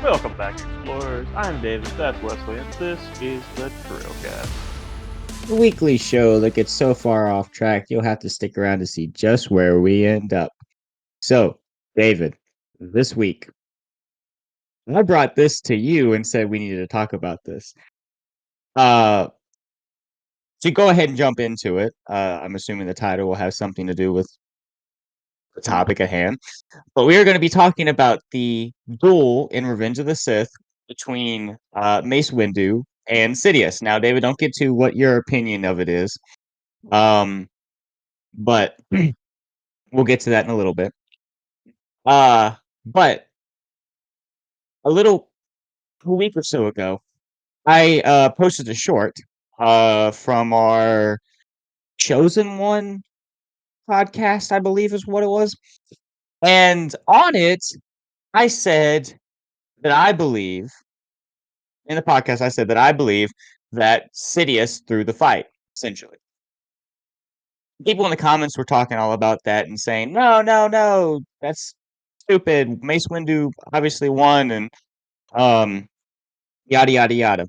Welcome back, explorers. I'm David, that's Wesley, and this is the Trailcast. A weekly show that gets so far off track, you'll have to stick around to see just where we end up. So, David, this week, I brought this to you and said we needed to talk about this. So go ahead and jump into it. I'm assuming the title will have something to do with the topic at hand. But we are going to be talking about the duel in Revenge of the Sith between Mace Windu and Sidious. Now, David, don't get to what your opinion of it is. But we'll get to that in a little bit. But a week or so ago, I posted a short from our Chosen One podcast, I believe is what it was. And on it, I said that I believe in the podcast, I said that I believe that Sidious threw the fight, essentially. People in the comments were talking all about that and saying, no, that's stupid. Mace Windu obviously won, and yada yada yada.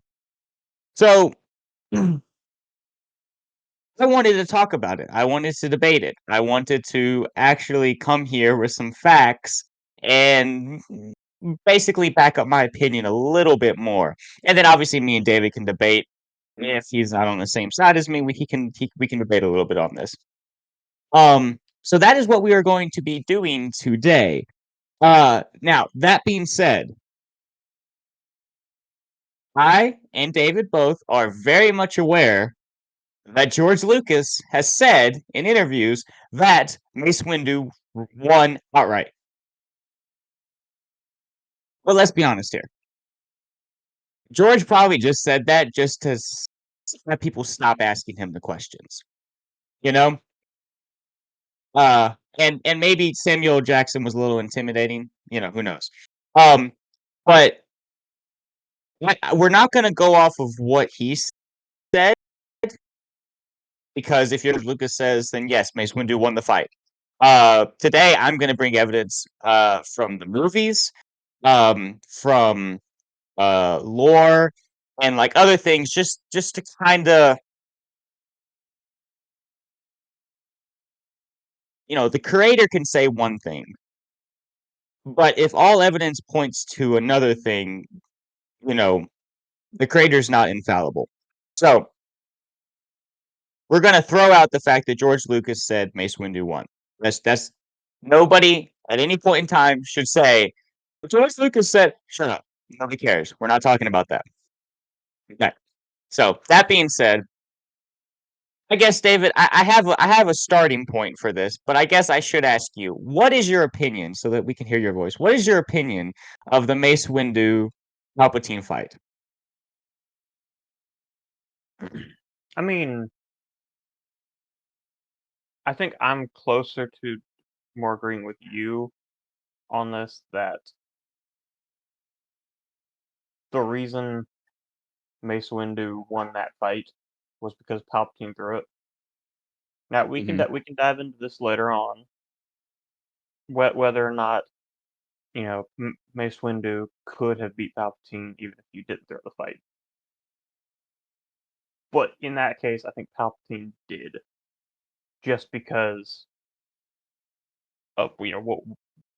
So I wanted to talk about it. I wanted to debate it. I wanted to actually come here with some facts and basically back up my opinion a little bit more. And then obviously me and David can debate. If he's not on the same side as me, we can debate a little bit on this. So that is what we are going to be doing today. Now that being said, I and David both are very much aware that George Lucas has said in interviews that Mace Windu won outright. But let's be honest here. George probably just said that just to let people stop asking him the questions. You know? And maybe Samuel Jackson was a little intimidating. You know, who knows? But we're not going to go off of what he said, because if George Lucas says, then yes, Mace Windu won the fight. Today I'm going to bring evidence from the movies, from lore, and like other things, just to kind of, the creator can say one thing, but if all evidence points to another thing, the creator's not infallible. So we're going to throw out the fact that George Lucas said Mace Windu won. That's nobody at any point in time should say, George Lucas said, shut up. Nobody cares. We're not talking about that. Okay. So that being said, I guess, David, I have a starting point for this, but I guess I should ask you, what is your opinion, so that we can hear your voice? What is your opinion of the Mace Windu Palpatine fight? I mean, I think I'm closer to more agreeing with you on this, that the reason Mace Windu won that fight was because Palpatine threw it. Now we can Mhm. we can dive into this later on, whether or not Mace Windu could have beat Palpatine even if you didn't throw the fight. But in that case, I think Palpatine did, just because of what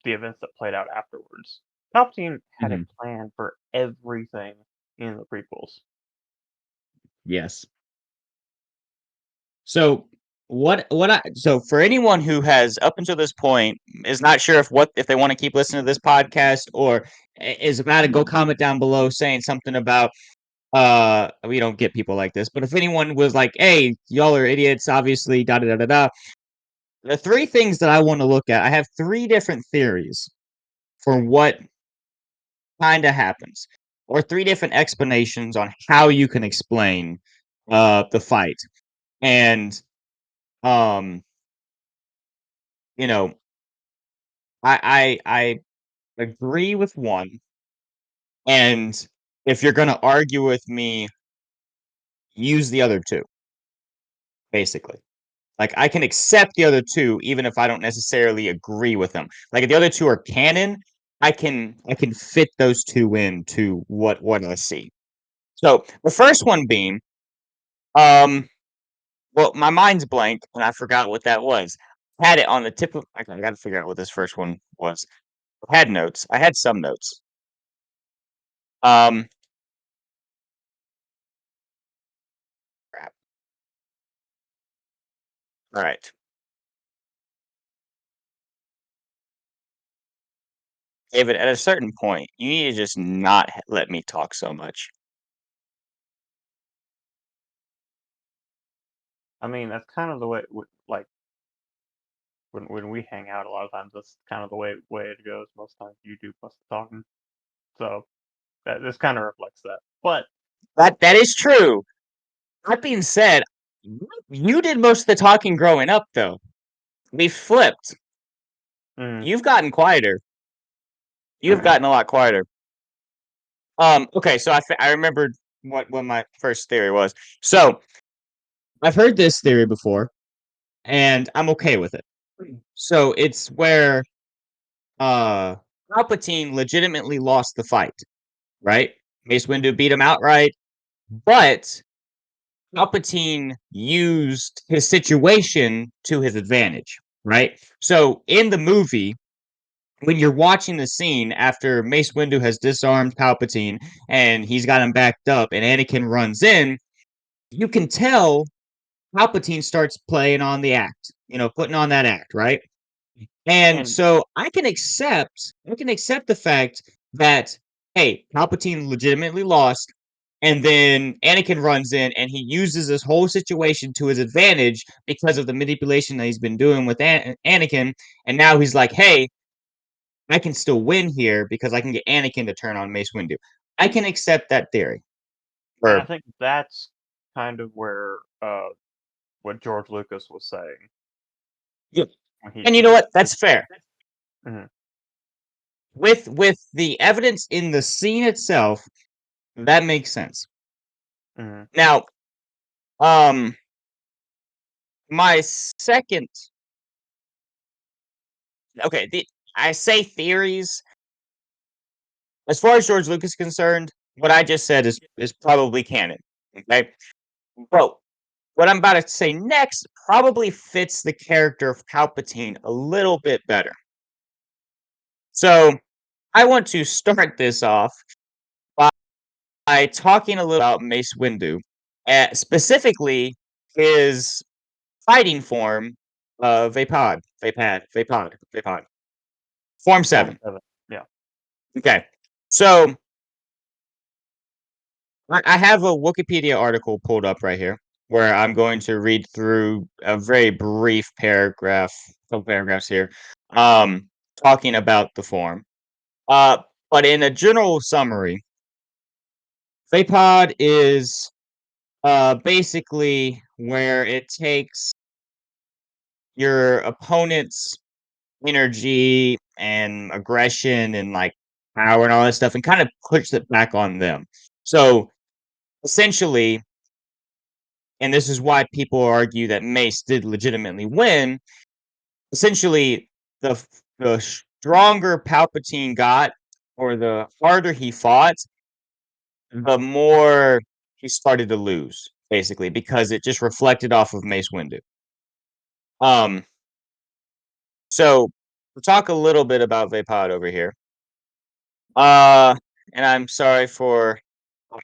the events that played out afterwards. Palpatine had a Mhm. plan for everything in the prequels. Yes. So so for anyone who has up until this point is not sure if they want to keep listening to this podcast, or is about to go comment down below saying something about we don't get people like this, but if anyone was like, hey, y'all are idiots, obviously, da da da da da. The three things that I want to look at, I have three different theories for what kind of happens, or three different explanations on how you can explain the fight. And um, you know, I agree with one, and if you're gonna argue with me, use the other two, basically. Like, I can accept the other two even if I don't necessarily agree with them. Like, if the other two are canon, I can fit those two into what I see. So the first one being, um, well, my mind's blank and I forgot what that was. Had it on the tip of I got to figure out what this first one was. I had notes. I had some notes. Um, crap. All right, David. At a certain point, you need to just not let me talk so much. I mean, that's kind of the way, like when we hang out. A lot of times, that's kind of the way it goes. Most times, you do most of the talking, so this kind of reflects that. But That is true. That being said, you did most of the talking growing up, though. We flipped. mm, You've gotten quieter. You've gotten a lot quieter. Okay, so I remembered what my first theory was. So I've heard this theory before, and I'm okay with it. So it's where uh Palpatine legitimately lost the fight, right? Mace Windu beat him outright, but Palpatine used his situation to his advantage, right? So in the movie, when you're watching the scene after Mace Windu has disarmed Palpatine and he's got him backed up and Anakin runs in, you can tell Palpatine starts playing on the act, putting on that act, right? And and so I can accept the fact that hey, Palpatine legitimately lost, and then Anakin runs in and he uses this whole situation to his advantage because of the manipulation that he's been doing with Anakin, and now he's like, hey, I can still win here because I can get Anakin to turn on Mace Windu. I can accept that theory. I Or think that's kind of where what George Lucas was saying yeah, when and you when know he what? That's fair. mhm, With the evidence in the scene itself, that makes sense. mhm. Now, um, my second, okay, I say theories. As far as George Lucas is concerned, what I just said is probably canon. Okay, but what I'm about to say next probably fits the character of Palpatine a little bit better. So I want to start this off by talking a little about Mace Windu, specifically his fighting form, Vapod, Form Form 7. 7. Yeah. Okay. So I have a Wikipedia article pulled up right here where I'm going to read through a very brief paragraph, couple paragraphs here, um, talking about the form. Uh, but in a general summary, Vapod is basically where it takes your opponent's energy and aggression and like power and all that stuff and kind of puts it back on them. So essentially, and this is why people argue that Mace did legitimately win, essentially the stronger Palpatine got or the harder he fought, the more he started to lose, basically, because it just reflected off of Mace Windu. Um, so we'll talk a little bit about Vapod over here. Uh, and I'm sorry for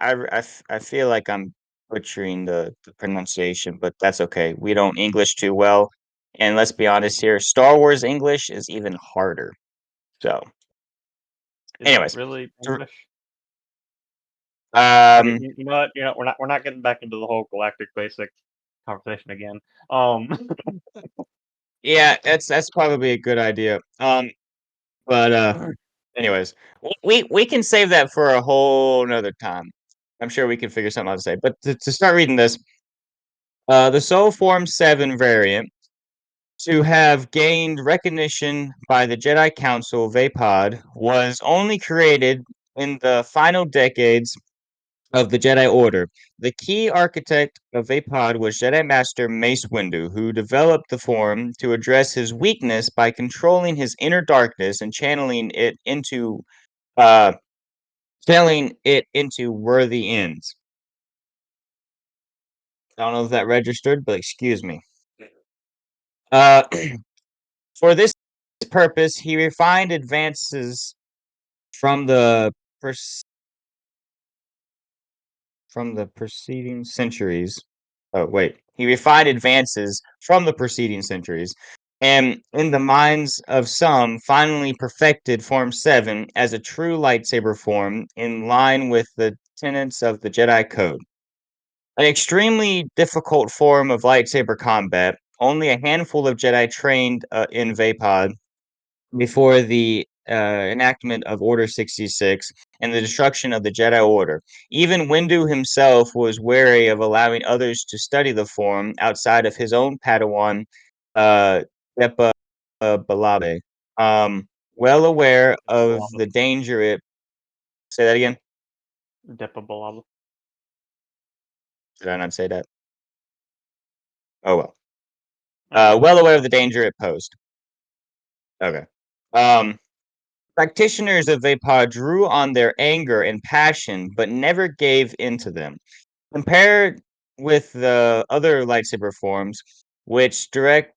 I feel like I'm butchering the pronunciation, but that's okay. We don't English too well, and let's be honest here, Star Wars English is even harder. So, Is it anyways, really dr- English? Okay, um, you know what? We're not getting back into the whole galactic basic conversation again. yeah, that's probably a good idea. But anyways, we can save that for a whole another time. I'm sure we can figure something out to say. But to start reading this, the Soul Form 7 variant to have gained recognition by the Jedi Council Vapod was only created in the final decades of the Jedi Order. The key architect of Vapod was Jedi Master Mace Windu, who developed the form to address his weakness by controlling his inner darkness and uh, channeling it into worthy ends. I don't know if that registered, but excuse me. Uh, for this purpose, he refined advances from the pers- from the preceding centuries. Oh, wait. He refined advances from the preceding centuries, and in the minds of some, finally perfected Form 7 as a true lightsaber form in line with the tenets of the Jedi Code. An extremely difficult form of lightsaber combat. Only a handful of Jedi trained in Vapod before the enactment of Order 66 and the destruction of the Jedi Order. Even Windu himself was wary of allowing others to study the form outside of his own Padawan, uh, Depa Balabe. Well aware Depa of Billaba. the danger it. Say that again. Depa Billaba. Did I not say that? Oh well. Oh, yeah. Well aware of the danger it posed. Okay. Um, Practitioners of Vapod drew on their anger and passion, but never gave in to them. Compared with the other lightsaber forms, which directed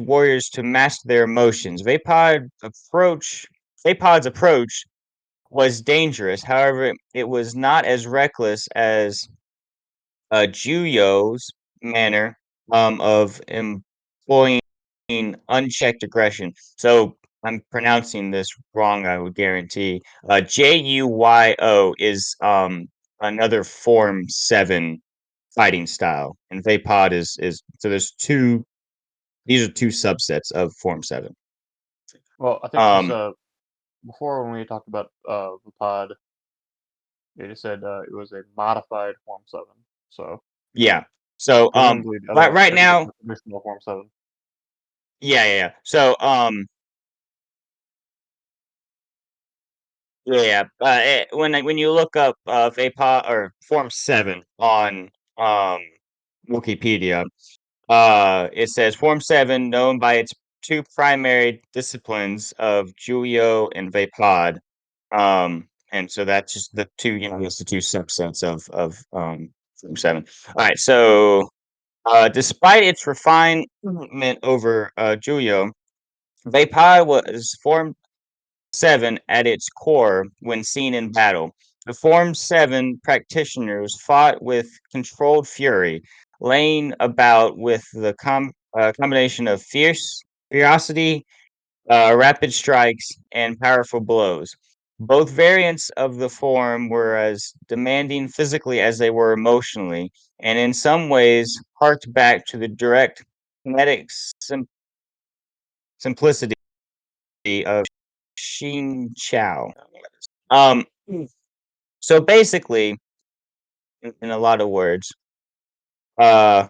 warriors to master their emotions, Vapod's approach was dangerous. However, it was not as reckless as Juyo's manner of employing unchecked aggression. So I'm pronouncing this wrong, I would guarantee. Juyo is another Form 7 fighting style, and Vapod is so there's two. These are two subsets of Form 7. Well, I think because Um, before when we talked about the pod, they just said it was a modified Form 7. So yeah. So presumably the other right one right is now, the traditional Form 7. yeah. So yeah, when you look up Vapod or Form 7 on um Wikipedia, it says Form 7, known by its two primary disciplines of Julio and Vapod. And so that's just the two, it's the two subsets of Form 7. All right, so despite its refinement over Julio, Vapod was Form 7 at its core when seen in battle. The Form 7 practitioners fought with controlled fury, laying about with the combination of ferocity, rapid strikes, and powerful blows. Both variants of the form were as demanding physically as they were emotionally, and in some ways harked back to the direct kinetic simplicity of Xin Chao. Um, so basically, in a lot of words, uh,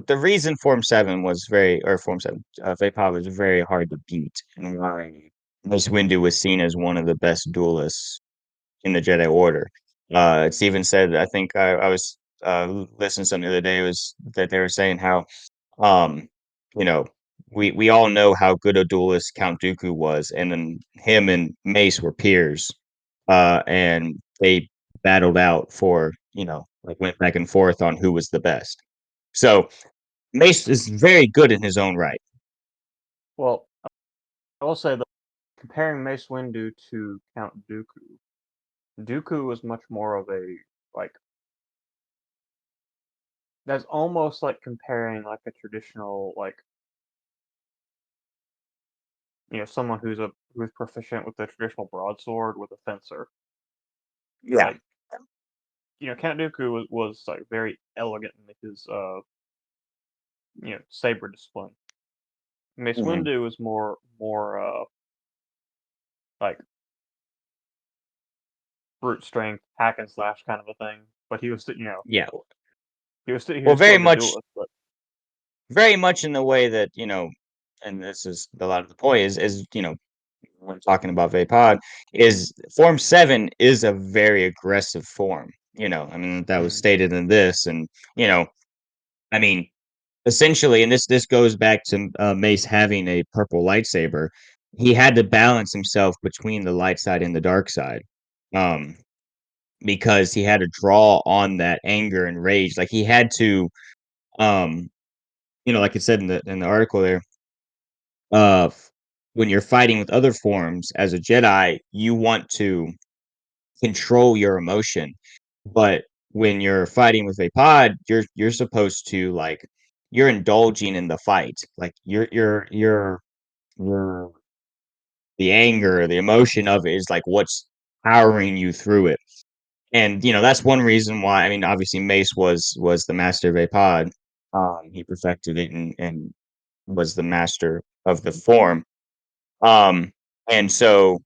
the reason Form 7 was very, or Form 7, Vapor was very hard to beat, and why Mace Windu was seen as one of the best duelists in the Jedi Order. It's even said, I think I was listening to something the other day, was that they were saying how, um, you know, we all know how good a duelist Count Dooku was, and then him and Mace were peers, and they battled out for, like went back and forth on who was the best. So Mace is very good in his own right. Well, I will say that comparing Mace Windu to Count Dooku, Dooku was much more of a like that's almost like comparing like a traditional like someone who's proficient with the traditional broadsword with a fencer. Yeah. Like Count Dooku was like very elegant in his saber discipline. Mace Mhm. Windu was more like brute strength, hack and slash kind of a thing. But he was Yeah. he Well, was still a good duelist. But very much in the way that, and this is a lot of the point is, when talking about Vapod is Form 7 is a very aggressive form. I mean, that was Mm, stated in this, and you know, I mean, essentially, and this goes back to Mace having a purple lightsaber. He had to balance himself between the light side and the dark side, um, because he had to draw on that anger and rage. Like he had to, um, like it said in the article there, uh, when you're fighting with other forms as a Jedi, you want to control your emotion. But when you're fighting with a pod, you're supposed to like you're indulging in the fight. Like you're the anger, the emotion of it is like what's powering you through it. And that's one reason why, I mean, obviously Mace was the master of a pod. He perfected it and was the master of the form. Um, and so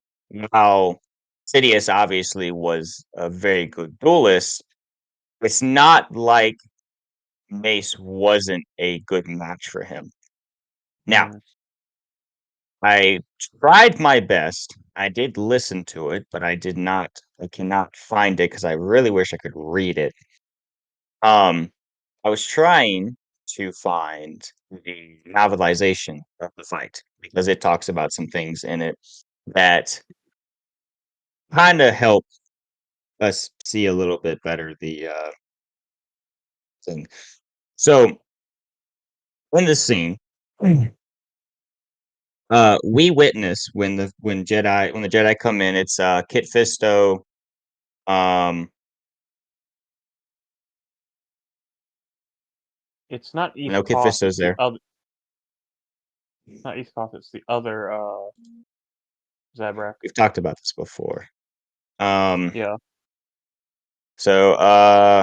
while Sidious obviously was a very good duelist, it's not like Mace wasn't a good match for him. Now, mm, I tried my best. I did listen to it, but I cannot find it because I really wish I could read it. Um, I was trying to find the novelization of the fight because it talks about some things in it that kind of help us see a little bit better the thing. So in this scene, we witness when the Jedi come in. It's Kit Fisto. Um, it's not I East know Kit Koth. Fisto's It's the there. other. Not East Koth. It's the other Zabrak. We've talked about this before. Um, Yeah. so oh,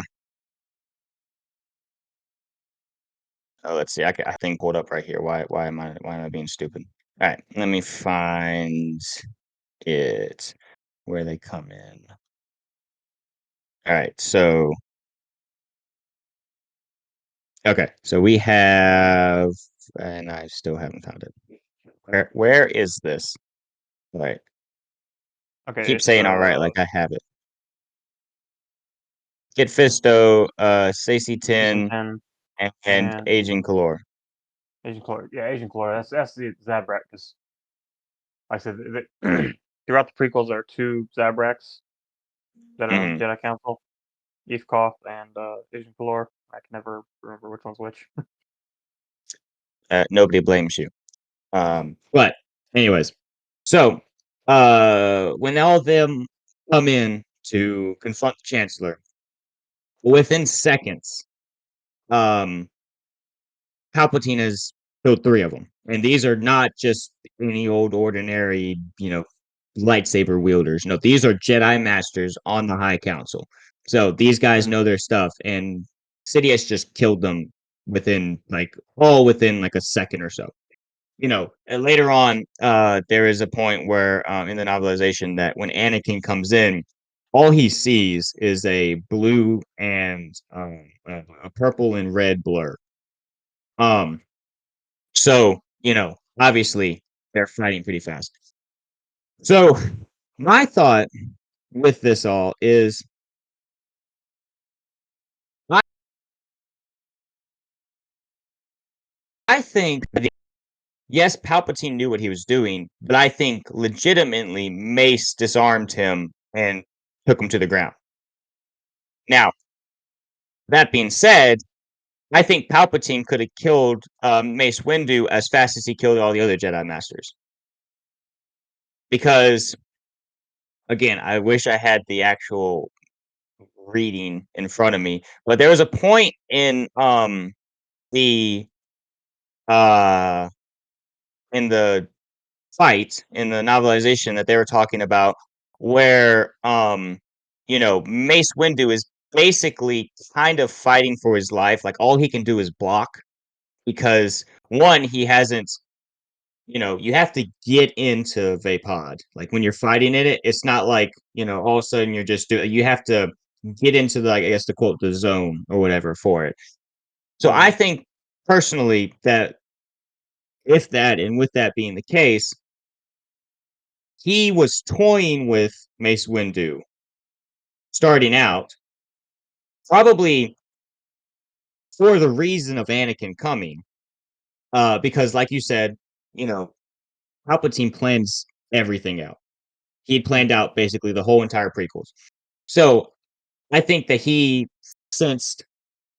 let's see. I think pulled up right here. Why am I being stupid? All right, let me find it where they come in. All right, so okay, so we have, and I still haven't found it. Where is this? All right, Okay. keep It's saying all right like I have it. Kit Fisto, Stacey Season Tin, 10 and and Agent Kalor. Agent Clore. Yeah, Agent Clore. That's the Zabrak. Because like I said, throughout the prequels, there are two Zabraks that are on Hmm. the Jedi Council: East Koth and Agent Clore. I can never remember which one's which. Nobody blames you. But anyways, so when all of them come in to confront the Chancellor, within seconds, um, Palpatine has killed three of them, and these are not just any old ordinary, lightsaber wielders. No, these are Jedi masters on the High Council. So these guys Mm, know their stuff, and Sidious just killed them within like a second or so. And later on, there is a point where in the novelization that when Anakin comes in, all he sees is a blue and a purple and red blur. Um, so obviously they're fighting pretty fast. So my thought with this all is, I, I think that yes, Palpatine knew what he was doing, but I think legitimately Mace disarmed him and took him to the ground. Now, that being said, I think Palpatine could have killed Mace Windu as fast as he killed all the other Jedi Masters. Because, again, I wish I had the actual reading in front of me, but there was a point the uh in the fight in the novelization that they were talking about where Mace Windu is basically kind of fighting for his life. Like all he can do is block because one, he hasn't you have to get into Vapod. Like when you're fighting in it, it's not like, all of a sudden you're just doing you have to get into the, like, I guess to quote, the zone or whatever for it. So I mm, think personally that if that and with that being the case, he was toying with Mace Windu starting out, probably for the reason of Anakin coming. Because, like you said, you know, Palpatine plans everything out. He planned Mhm. out basically the whole entire prequels. So I think that he sensed,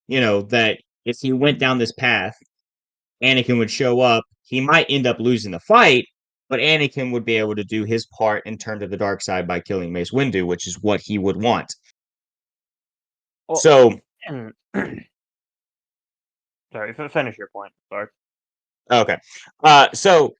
that if he went down this path, Anakin would show up. He might end up losing the fight, but Anakin would be able to do his part and turn to the dark side by killing Mace Windu, which is what he would want. Well, So, and sorry, finish your point. Sorry. okay. So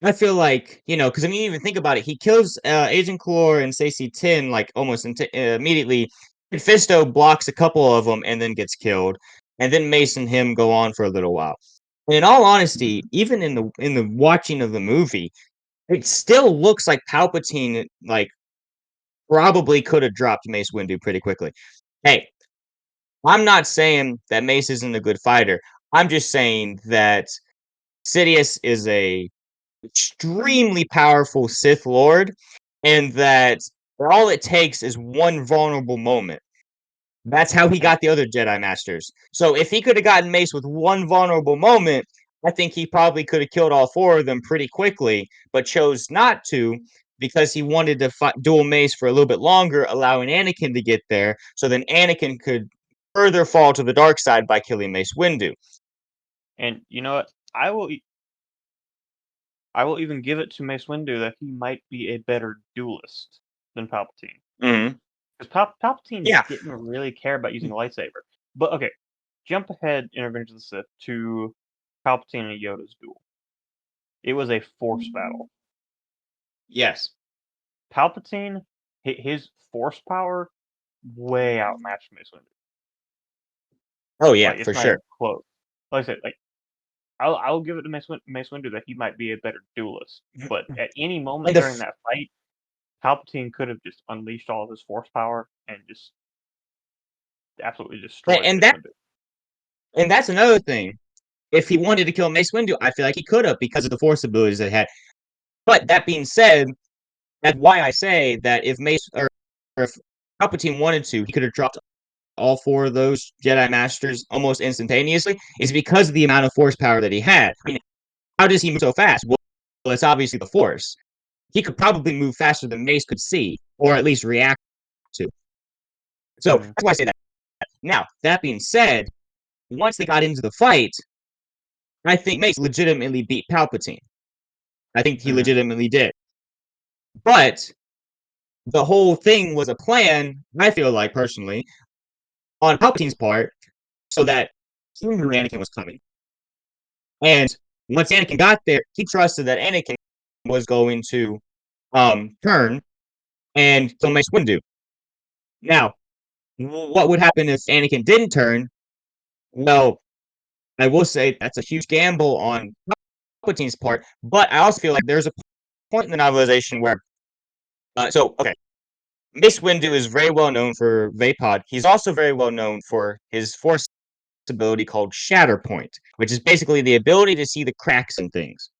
I feel like, because I mean, even think about it. He kills Agent Clore and Stacey Tin like almost immediately. Fisto blocks a couple of them and then gets killed, and then Mace and him go on for a little while. And in all honesty, even in the watching of the movie, it still looks like Palpatine like probably could have dropped Mace Windu pretty quickly. Hey, I'm not saying that Mace isn't a good fighter. I'm just saying that Sidious is a extremely powerful Sith Lord, and that all it takes is one vulnerable moment. That's how he And got the other Jedi Masters. So if he could have gotten Mace with one vulnerable moment, I think he probably could have killed all four of them pretty quickly, but chose not to because he wanted to duel Mace for a little bit longer, allowing Anakin to get there, so then Anakin could further fall to the dark side by killing Mace Windu. and you know what? I will even give it to Mace Windu that he might be a better duelist than Palpatine. Mm-hmm. Because Palpatine Yeah. didn't really care about using a lightsaber. But okay, jump ahead in Revenge of the Sith to Palpatine and Yoda's duel. It was a force battle. Yes. Palpatine, his force power way outmatched Mace Windu. Oh yeah, Like it's for not even sure. close. Like I said, like I'll give it to Mace Windu that he might be a better duelist. But at any And moment the during that fight, Palpatine could have just unleashed all of his force power and just absolutely destroyed and Mace that Windu. and that's another thing. If he wanted to kill Mace Windu, I feel like he could have because of the force abilities that he had. But that being said, that's why I say that if if Palpatine wanted to, he could have dropped all four of those Jedi Masters almost instantaneously. Is because of the amount of force power that he had. I mean, how does he move so fast? Well, it's obviously the force. He could probably move faster than Mace could see, or at least react to. So Mhm. that's why I say that. Now, that being said, once they got into the fight, I think Mace legitimately beat Palpatine. I think he Mhm. legitimately did. But the whole thing was a plan, I feel like personally, on Palpatine's part, so that he knew Anakin was coming. And once Anakin got there, he trusted that Anakin was going to turn and kill Mace Windu. Now, what would happen if Anakin didn't turn? Well, I will say that's a huge gamble on Palpatine's part, but I also feel like there's a point in the novelization where, okay, Mace Windu is very well known for Vapod. He's also very well known for his force ability called Shatterpoint, which is basically the ability to see the cracks in things.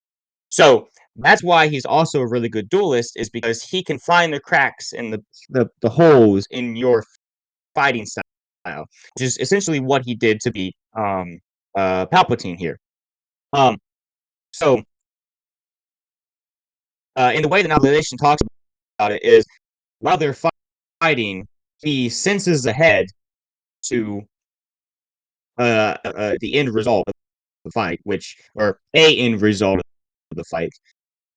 So that's why he's also a really good duelist, is because he can find the cracks and the holes in your fighting style, which is essentially what he did to beat Palpatine here. Um, so in the way the novelization talks about it is while they're fighting, he senses ahead to the end result of the fight, or a end result of the fight,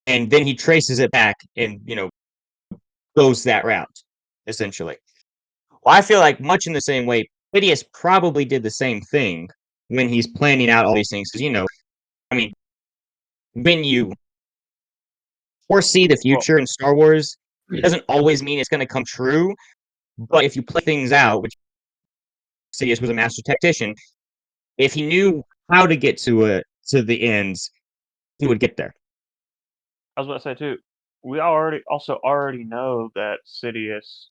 and then he traces it back and goes that route essentially. Well, I feel like much in the same way, Phidias probably did the same thing when he's planning out all these things. Because I mean, when you foresee the Well, future in Star Wars, it doesn't always mean it's going to come true. But if you play things out, which Sidious was a master tactician, if he knew how to get to the ends, he would get there. I was about to say too, we already know that Sidious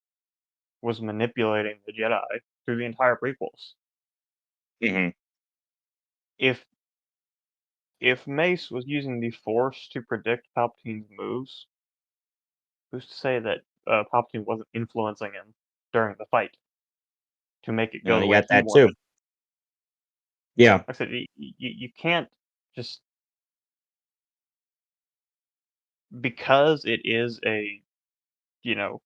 was manipulating the Jedi through the entire prequels. Hmm. If if Mace was using the Force to predict Palpatine's moves, who's to say that Palpatine wasn't influencing him during the fight to make it go Well, the you way got he that too. wanted? Yeah. Like I said, you can't just because it is a you know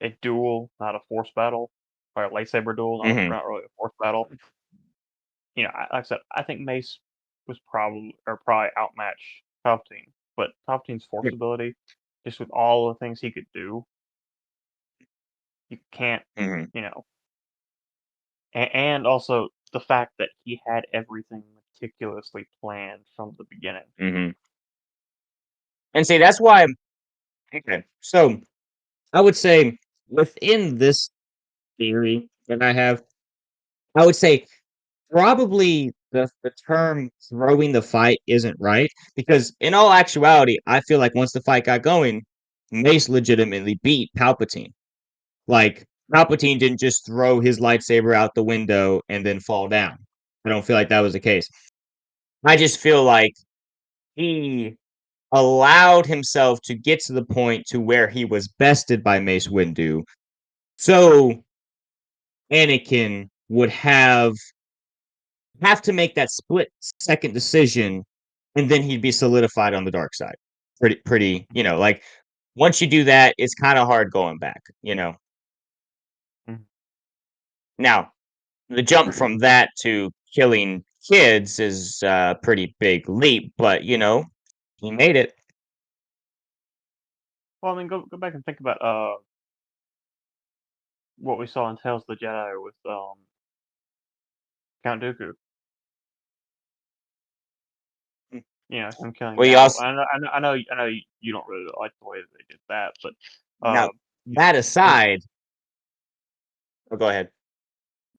a duel, not a force battle, or a lightsaber duel, Mhm. not really a force battle. Like I said, I think Mace was probably outmatched Palpatine, but Palpatine's force Yep. ability, just with all the things he could do, you can't, Mhm. you know, and also the fact that he had everything meticulously planned from the beginning. Mhm. And see, that's why okay. So, I would say within this theory that I have, I would say probably the term throwing the fight isn't right because in all actuality, I feel like once the fight got going, Mace legitimately beat Palpatine. Like Palpatine didn't just throw his lightsaber out the window and then fall down. I don't feel like that was the case. I just feel like he allowed himself to get to the point to where he was bested by Mace Windu. So Anakin would have to make that split second decision, and then he'd be solidified on the dark side. Pretty, like once you do that, it's kind of hard going back. Mhm. Now, the jump from that to killing kids is a pretty big leap, but he made it. Well, I mean, go back and think about what we saw in Tales of the Jedi with Count Dooku. Him killing Well, you Yaddle. also I know you don't really like the way that they did that, but now you that him aside, oh, go ahead.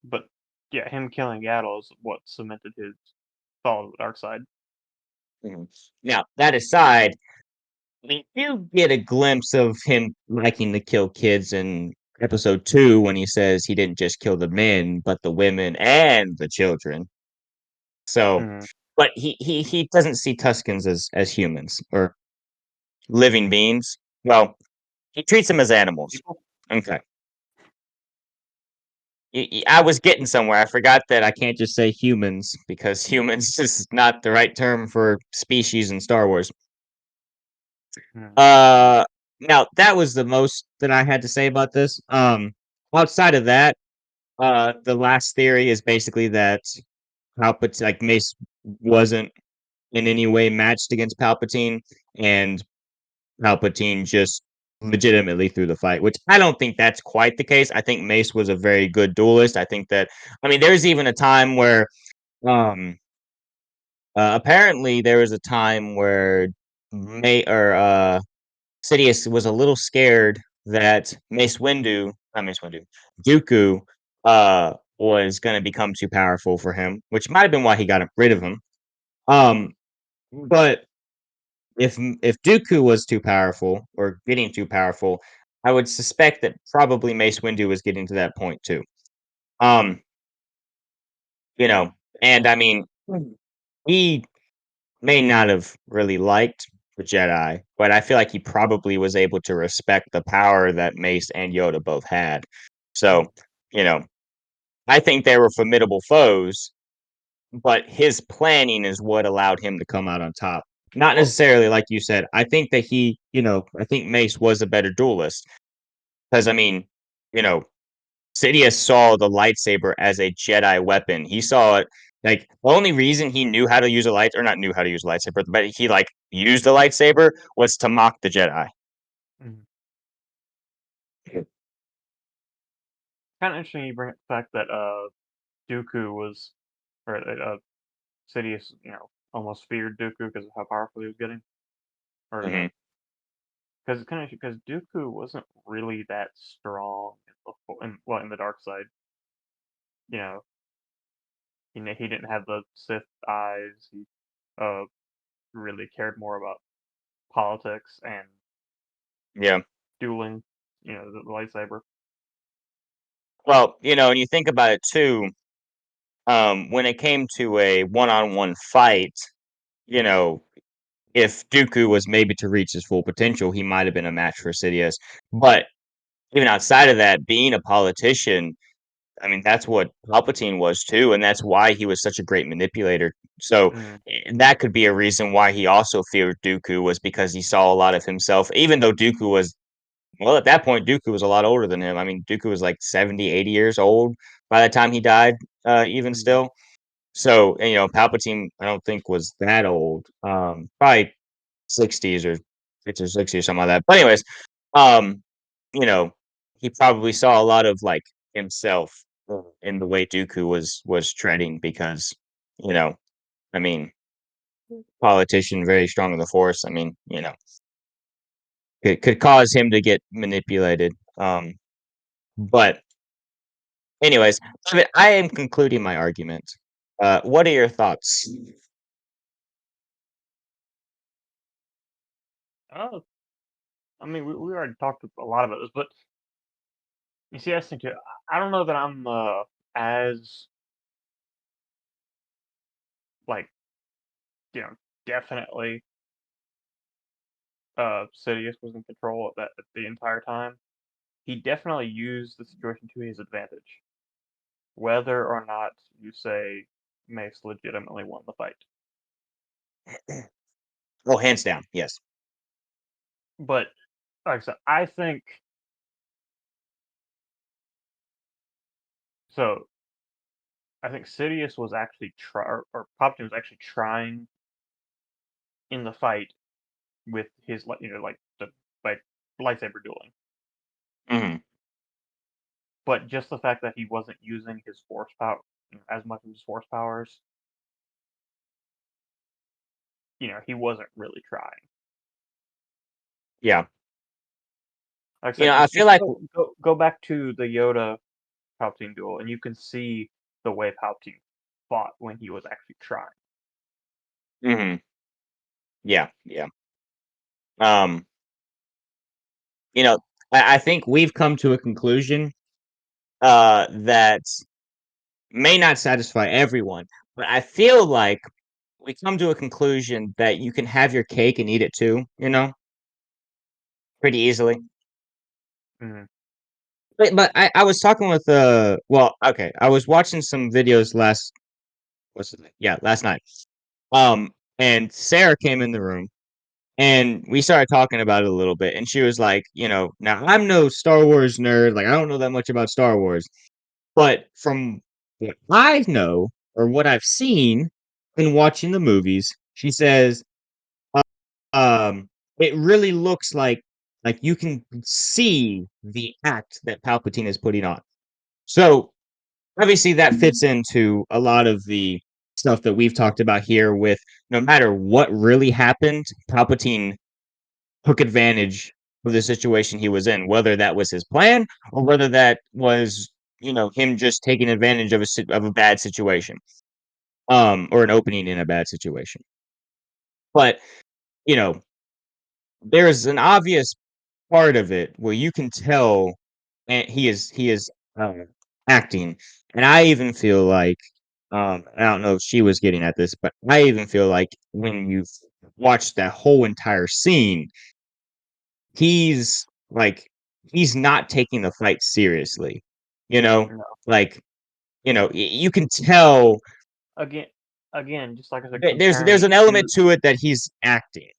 but yeah, him killing Yaddle is what cemented his fall to the dark side. Mhm. Now that aside, we do get a glimpse of him liking to kill kids in episode 2 when he says he didn't just kill the men, but the women and the children. So, Mhm. but he doesn't see Tuskens as humans or living beings. Well, he treats them as animals. People. Okay. I was getting somewhere. I forgot that I can't just say humans because humans is not the right term for species in Star Wars. Mhm. Uh, Now that was the most that I had to say about this. Outside of that, the last theory is basically that like Mace wasn't in any way matched against Palpatine, and Palpatine just legitimately threw the fight, which I don't think that's quite the case. I think Mace was a very good duelist. I think that, I mean, there's even a time where, um, apparently there was a time where May or Sidious was a little scared that not Mace Windu, Dooku, was going to become too powerful for him, which might have been why he got rid of him. Um, but if Dooku was too powerful or getting too powerful, I would suspect that probably Mace Windu was getting to that point too. Um, you know, and I mean, he may not have really liked the Jedi, but I feel like he probably was able to respect the power that Mace and Yoda both had. So, Mhm. you know, I think they were formidable foes, but his planning is what allowed him to come out on top. Not Well, necessarily like you said. I think that I think Mace was a better duelist because I mean, you know, Sidious saw the lightsaber as a Jedi weapon. He saw it like the only reason he knew how to use a light or not knew how to use a lightsaber, but he like used the lightsaber was to mock the Jedi. mhm. Kind of interesting you bring up the fact that Dooku was, or that Sidious, almost feared Dooku because of how powerful he was getting, or Hmm. because kind of because Dooku wasn't really that strong in the dark side. You know, he didn't have the Sith eyes. He uh really cared more about politics and Yeah. dueling. The lightsaber. Well, and you think about it too. When it came to a one-on-one fight, you know, if Dooku was maybe to reach his full potential, he might have been a match for Sidious. But even outside of that, being a politician, I mean, that's what Palpatine was too, and that's why he was such a great manipulator. So Mm, that could be a reason why he also feared Dooku was because he saw a lot of himself, even though Dooku was well, at that point, Dooku was a lot older than him. I mean, Dooku was like 70, 80 years old by the time he died, even mm, still. So, and, Palpatine, I don't think was that old. Probably 60s or 50s or 60s or something like that. But anyways, um, you know, he probably saw a lot of like himself in the way Dooku was treading because, you know, I mean, politician very strong in the force. I mean, could cause him to get manipulated. But anyways, I am concluding my argument. What are your thoughts? oh, I mean, we already talked a lot about this, but you see, I think I don't know that I'm as like you know definitely Sidious was in control of that the entire time. He definitely used the situation to his advantage, whether or not you say Mace legitimately won the fight. Oh, hands down, yes. But like I said, I think so. I think Sidious was actually or Palpatine was actually trying in the fight with his like the like lightsaber dueling. Mhm. But just the fact that he wasn't using his force power as much of his force powers, he wasn't really trying. Yeah. Like I said, I feel just like go back to the Yoda Palpatine duel, and you can see the way Palpatine fought when he was actually trying. mhm. Yeah, yeah. Um, you know, I think we've come to a conclusion, that may not satisfy everyone, but I feel like we come to a conclusion that you can have your cake and eat it too, pretty easily. Mhm. But I was talking with, well, okay, I was watching some videos what's it? Yeah, last night. And Sarah came in the room and we started talking about it a little bit. And she was like, now I'm no Star Wars nerd. Like, I don't know that much about Star Wars. But from what I know or what I've seen in watching the movies, she says, uh, um, it really looks like you can see the act that Palpatine is putting on. So obviously that fits into a lot of the stuff that we've talked about here with no matter what really happened, Palpatine took advantage of the situation he was in, whether that was his plan or whether that was, him just taking advantage of a bad situation, or an opening in a bad situation. But, you know, there's an obvious part of it where you can tell and he is acting. And I even feel like I don't know if she was getting at this, but I even feel like when you watch that whole entire scene, he's like he's not taking the fight seriously. You know, No. like you can tell Again, again, just like I said, there's an element to it that he's acting.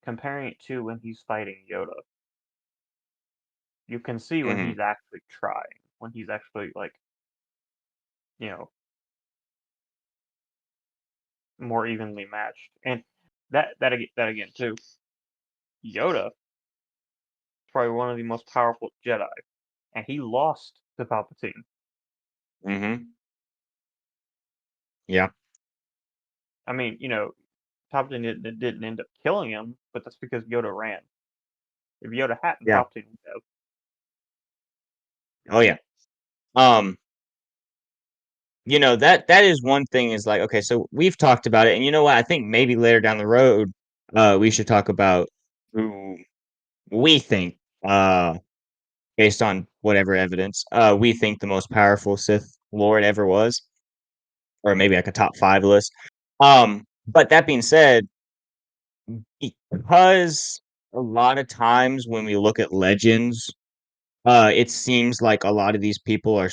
comparing it to when he's fighting Yoda, you can see when Hmm. he's actually trying, when he's actually like, you know, more evenly matched. And that again too, Yoda is probably one of the most powerful Jedi, and he lost to Palpatine. Hmm. Yeah. I mean, Palpatine didn't end up killing him, but that's because Yoda ran. If Yoda hadn't, Yeah. Palpatine would have. Oh yeah. Um, that is one thing is like, okay, so we've talked about it, and you know what? I think maybe later down the road, we should talk about who we think, based on whatever evidence, we think the most powerful Sith Lord ever was, or maybe like a top 5 list. But that being said, because a lot of times when we look at legends, it seems like a lot of these people are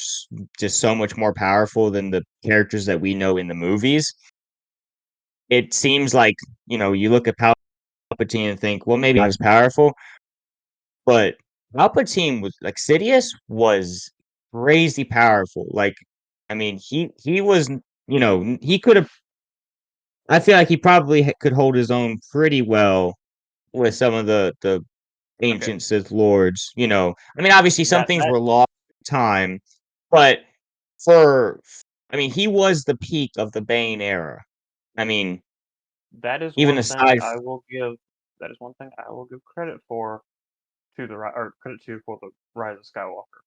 just so much more powerful than the characters that we know in the movies. It seems like, you look at Palpatine and think, well, maybe not as powerful, but Palpatine was like Sidious was crazy powerful. Like, I mean, he was, he could have. I feel like he probably could hold his own pretty well with some of the Okay, ancient Sith lords. I mean, obviously some that things that were lost in time, but for, I mean, he was the peak of the Bane era. I mean, that is even one thing aside. I will give. That is one thing I will give credit for to or credit to for the Rise of Skywalker.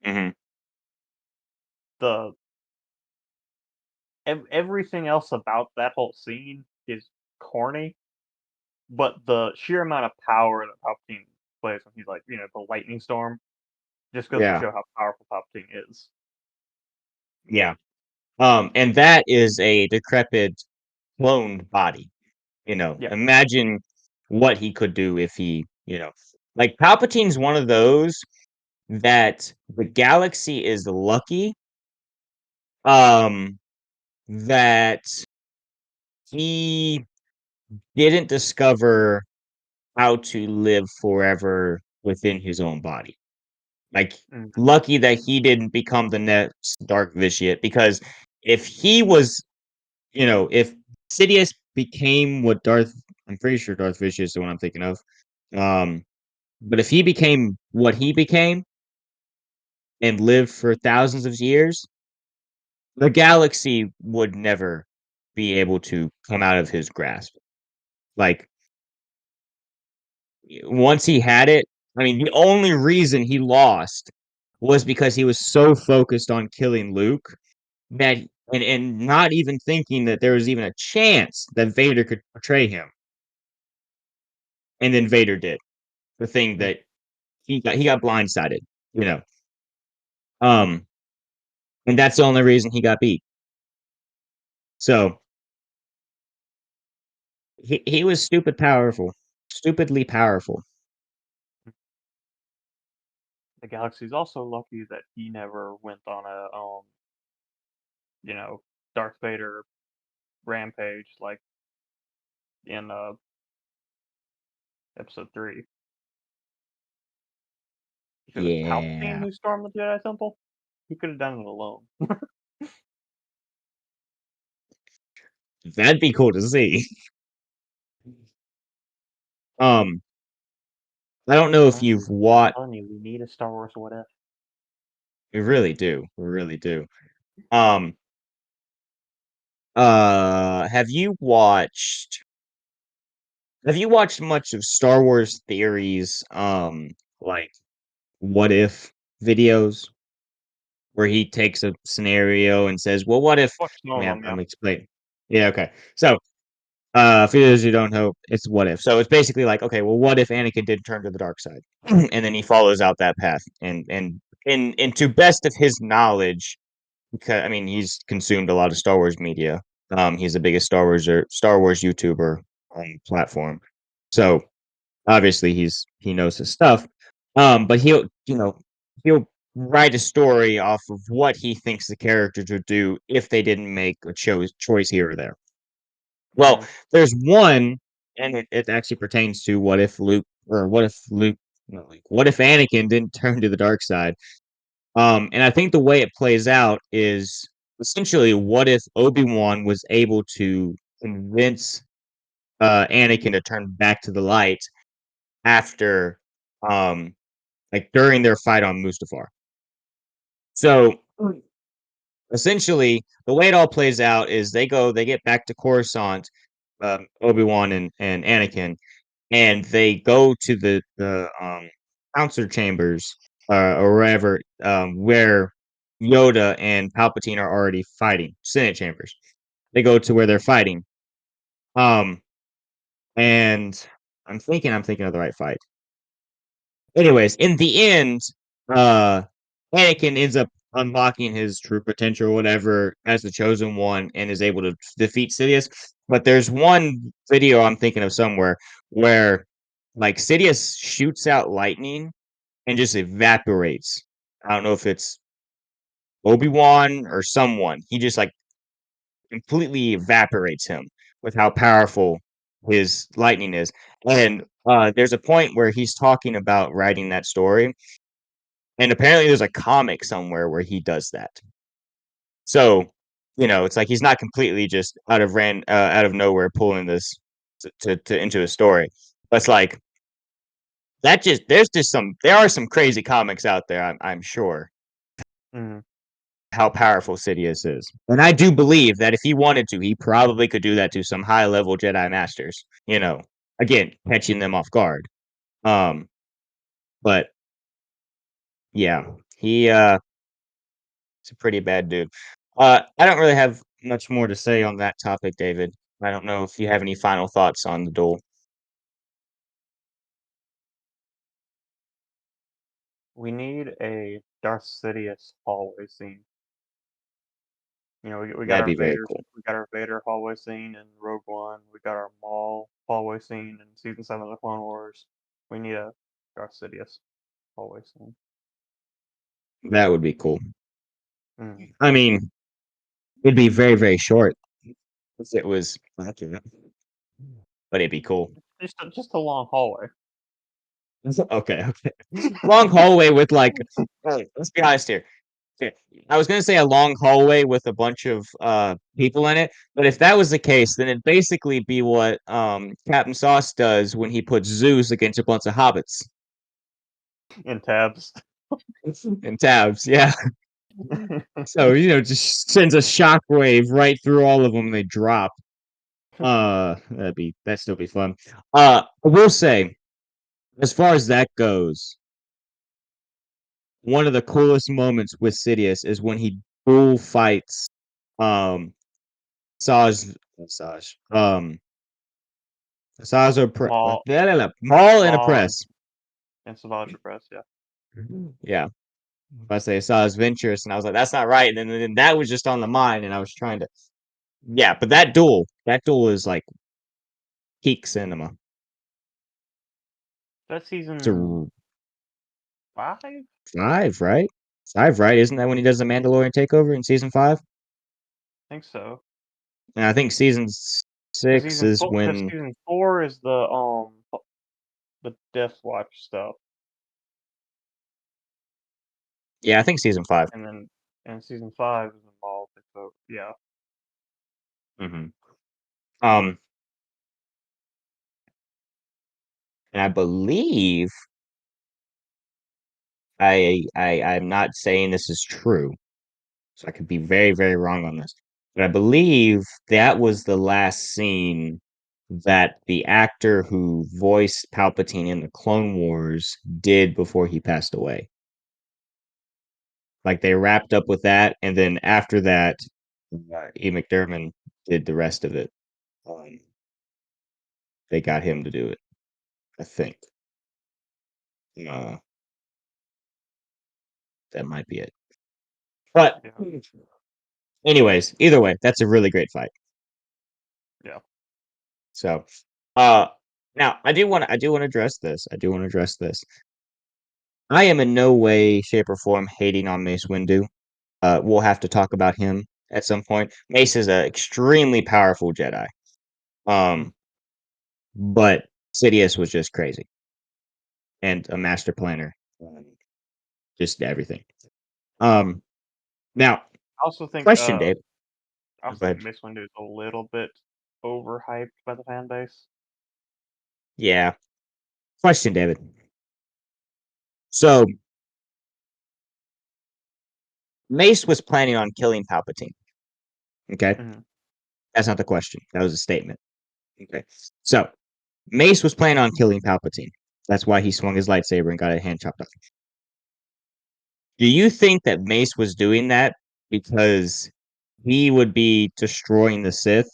Mhm, The everything else about that whole scene is corny, but the sheer amount of power that Palpatine plays when he's like, the lightning storm, just goes to yeah, show how powerful Palpatine is. yeah. And that is a decrepit cloned body. Yeah. Imagine what he could do if he, like Palpatine's one of those that the galaxy is lucky, um, that he didn't discover how to live forever within his own body. Like, Mhm. lucky that he didn't become the next Dark Vitiate, because if he was, if Sidious became what Darth, I'm pretty sure Darth Vitious is the one I'm thinking of. Um, but if he became what he became and lived for thousands of years, the galaxy would never be able to come out of his grasp. Like, once he had it, I mean, the only reason he lost was because he was so focused on killing Luke that, and not even thinking that there was even a chance that Vader could betray him. And then Vader did the thing Mm. that he got blindsided, you know. Um, and that's the only reason he got beat. So he was stupidly powerful. The galaxy's also lucky that he never went on a you know, Darth Vader rampage like in episode 3. If it was Palpatine Yeah, who stormed the Jedi Temple, he could have done it alone. that'd be cool to see. Um, I don't know if you've I'm watched. telling you, we need a Star Wars what if. We really do. We really do. Um, have you watched much of Star Wars theories, like what if videos where he takes a scenario and says, "Well, what if?" Watch some I of mean, them, yeah. I'm explaining. Yeah, okay. So, for those who don't know, it's what if. So it's basically like, okay, well, what if Anakin did turn to the dark side, and then he follows out that path, and to best of his knowledge, because I mean, he's consumed a lot of Star Wars media. He's the biggest Star Wars YouTuber on the platform. So obviously he knows his stuff. But he'll write a story off of what he thinks the characters would do if they didn't make a choice here or there. Well, Mhm. there's one, and it actually pertains to no, like, what if Anakin didn't turn to the dark side? And I think the way it plays out is essentially, what if Obi-Wan was able to convince Anakin to turn back to the light after, um, like during their fight on Mustafar. So essentially, the way it all plays out is they get back to Coruscant, Obi-Wan and Anakin, and they go to the council chambers, or wherever, where Yoda and Palpatine are already fighting, Senate chambers. They go to where they're fighting. Um, and I'm thinking of the right fight. Anyways, in the end, uh, Anakin ends up unlocking his true potential or whatever as the chosen one and is able to defeat Sidious. but there's one video I'm thinking of somewhere where like Sidious shoots out lightning and just evaporates. I don't know if it's Obi-Wan or someone. He just like completely evaporates him with how powerful his lightning is. And there's a point where he's talking about writing that story, and apparently there's a comic somewhere where he does that. So, it's like he's not completely just out of nowhere pulling this to into a story. But it's like that just there are some crazy comics out there, I'm sure, Mm. how powerful Sidious is. And I do believe that if he wanted to, he probably could do that to some high level Jedi masters, again, catching them off guard. Um, but yeah, he's a pretty bad dude. I don't really have much more to say on that topic, David. I don't know if you have any final thoughts on the duel. We need a Darth Sidious hallway scene. That'd be very cool. We got our Vader hallway scene in Rogue One. We got our Maul hallway scene in season 7 of the Clone Wars. We need a Darth Sidious hallway scene. That would be cool. Mm. I mean, it'd be very, very short if it was accurate, but it'd be cool. Just a long hallway. Okay, okay. Long hallway with like, hey, let's be honest here. Okay, I was gonna say a long hallway with a bunch of people in it, but if that was the case, then it'd basically be what Captain Sauce does when he puts Zeus against a bunch of hobbits In tabs. and tabs. Yeah, so just sends a shockwave right through all of them. They drop. That'd still be fun. I will say, as far as that goes, one of the coolest moments with Sidious is when he dual fights um Saj Saj Saj or Maul, Maul and a Maul, press. and Savage Press, yeah. Yeah. If I say Saj Ventress and I was like, that's not right. And then that was just on the mind and I was trying to but that duel is like peak cinema. That's It's season a 5? I 5, right? 5, right? Isn't that when he does the Mandalorian takeover in season 5? think so. And I think season Because 6 is when season 4 is the Death Watch stuff, I think season 5. and then season 5 is involved. So yeah, Mhm. Um, and I believe I'm not saying this is true, so I could be very, very wrong on this. But I believe that was the last scene that the actor who voiced Palpatine in the Clone Wars did before he passed away. Like they wrapped up with that, and then after that, E. McDermott did the rest of it. Um, they got him to do it, I think. Uh, that might be it. But yeah, anyways, either way, that's a really great fight. yeah. So, uh, now I do want to address this. I do want to address this. I am in no way, shape, or form hating on Mace Windu. We'll have to talk about him at some point. Mace is an extremely powerful Jedi. Mm. Um, but Sidious was just crazy and a master planner. Just everything. Um, now, I also think question, Dave. I Go also think ahead. Mace Windu is a little bit overhyped by the fan base. Yeah, question, David. So Mace was planning on killing Palpatine. Okay, Mm. that's not the question. That was a statement. Okay, so Mace was planning on killing Palpatine. That's why he swung his lightsaber and got a hand chopped off. Do you think that Mace was doing that because he would be destroying the Sith,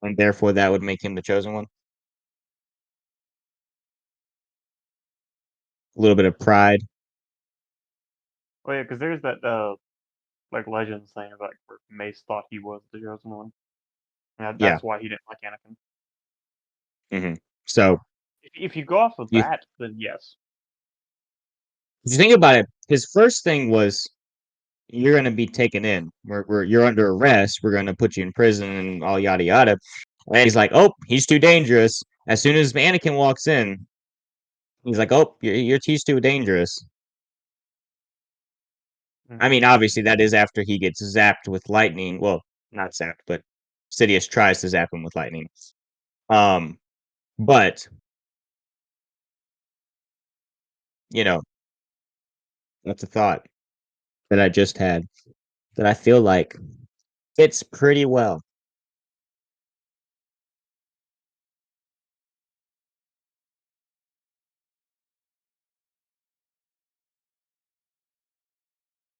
and therefore that would make him the chosen one? A little bit of pride. Oh yeah, because there's that like legend saying about where Mace thought he was the chosen one. Yeah. That's why he didn't like Anakin. So If you go off of you that, then yes. if you think about it, his first thing was you're gonna be taken in. You're under arrest. We're gonna put you in prison and all yada yada. And he's like, oh, he's too dangerous. As soon as Anakin walks in, he's like, oh, he's too dangerous. I Mm. mean, obviously that is after he gets zapped with lightning. Well, not zapped, but Sidious tries to zap him with lightning. Um, but you know, that's a thought that I just had that I feel like fits pretty well.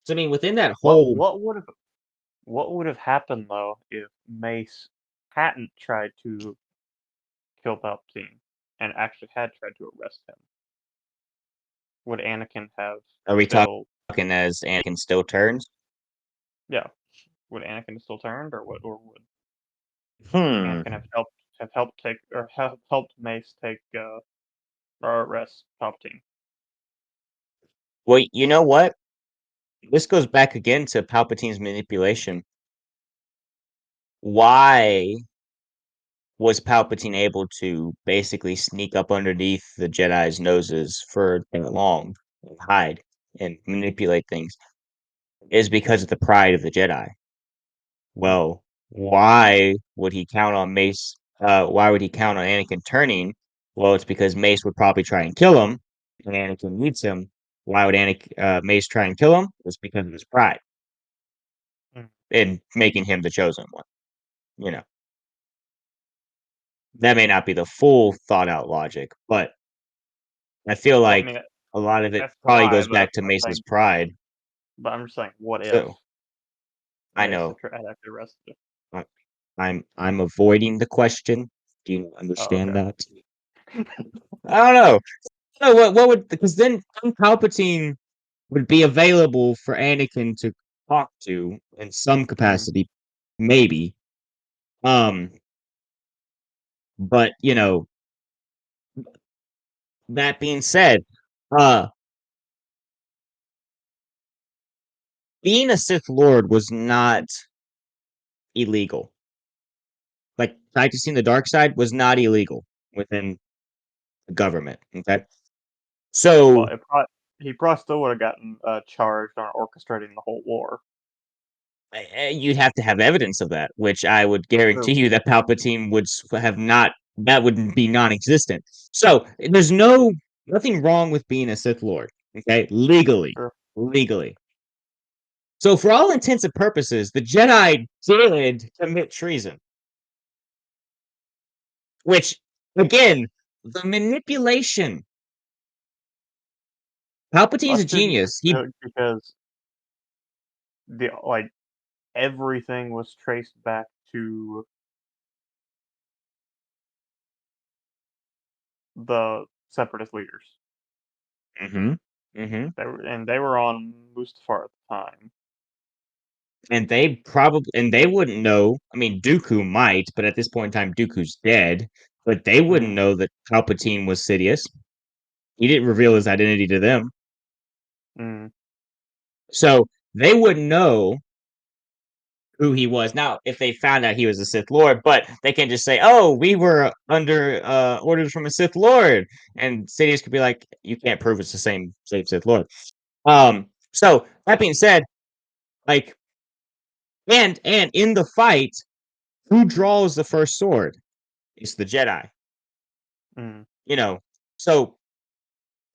So I mean, within that What whole, what would have what would have happened though if Mace hadn't tried to kill Palpatine and actually had tried to arrest him? Would Anakin have are we still? talking as Anakin still turns? Yeah, would Anakin have still turned, or what? Or would Hmm. Anakin have helped take or have helped Mace take or arrest Palpatine? Well, you know what? This goes back again to Palpatine's manipulation. Why was Palpatine able to basically sneak up underneath the Jedi's noses for that long and hide and manipulate things? Is because of the pride of the Jedi. Mm, Well, why would he count on Mace? Why would he count on Anakin turning? Well, it's because Mace would probably try and kill him, and Anakin needs him. Why would Mace try and kill him? It's because of his pride mm. in making him the chosen one. You know, that may not be the full thought out logic, but I feel Well, I like mean a lot of it that's probably why, goes back to Mace's pride. but I'm just saying, what if So I Mace know had actually arrested him? I- I'm avoiding the question. Do you Oh, understand okay. that? I don't know. No, what would because then Palpatine would be available for Anakin to talk to in some Mm, capacity, maybe. Um, but that being said, uh, being a Sith Lord was not illegal. Like practicing the dark side was not illegal within the government. Okay, well, so he probably still would have gotten charged on orchestrating the whole war. you'd have to have evidence of that, which I would guarantee True. you that Palpatine would have not. That would be non-existent. So there's nothing wrong with being a Sith Lord. Okay, True. legally. So for all intents and purposes, the Jedi did commit treason, which again, the manipulation. Palpatine's a That's just genius. He because the everything was traced back to the separatist leaders. hmm hmm They were on Mustafar at the time. and they wouldn't know. I mean, Dooku might, but at this point in time, Dooku's dead. But they wouldn't Mm, know that Palpatine was Sidious. He didn't reveal his identity to them, mm, so they wouldn't know who he was. Now, if they found out he was a Sith Lord, but they can just say, "Oh, we were under orders from a Sith Lord," and Sidious could be like, "You can't prove it's the same Sith Lord." So that being said, like, and in the fight, who draws the first sword? It's the Jedi. mm. You know, so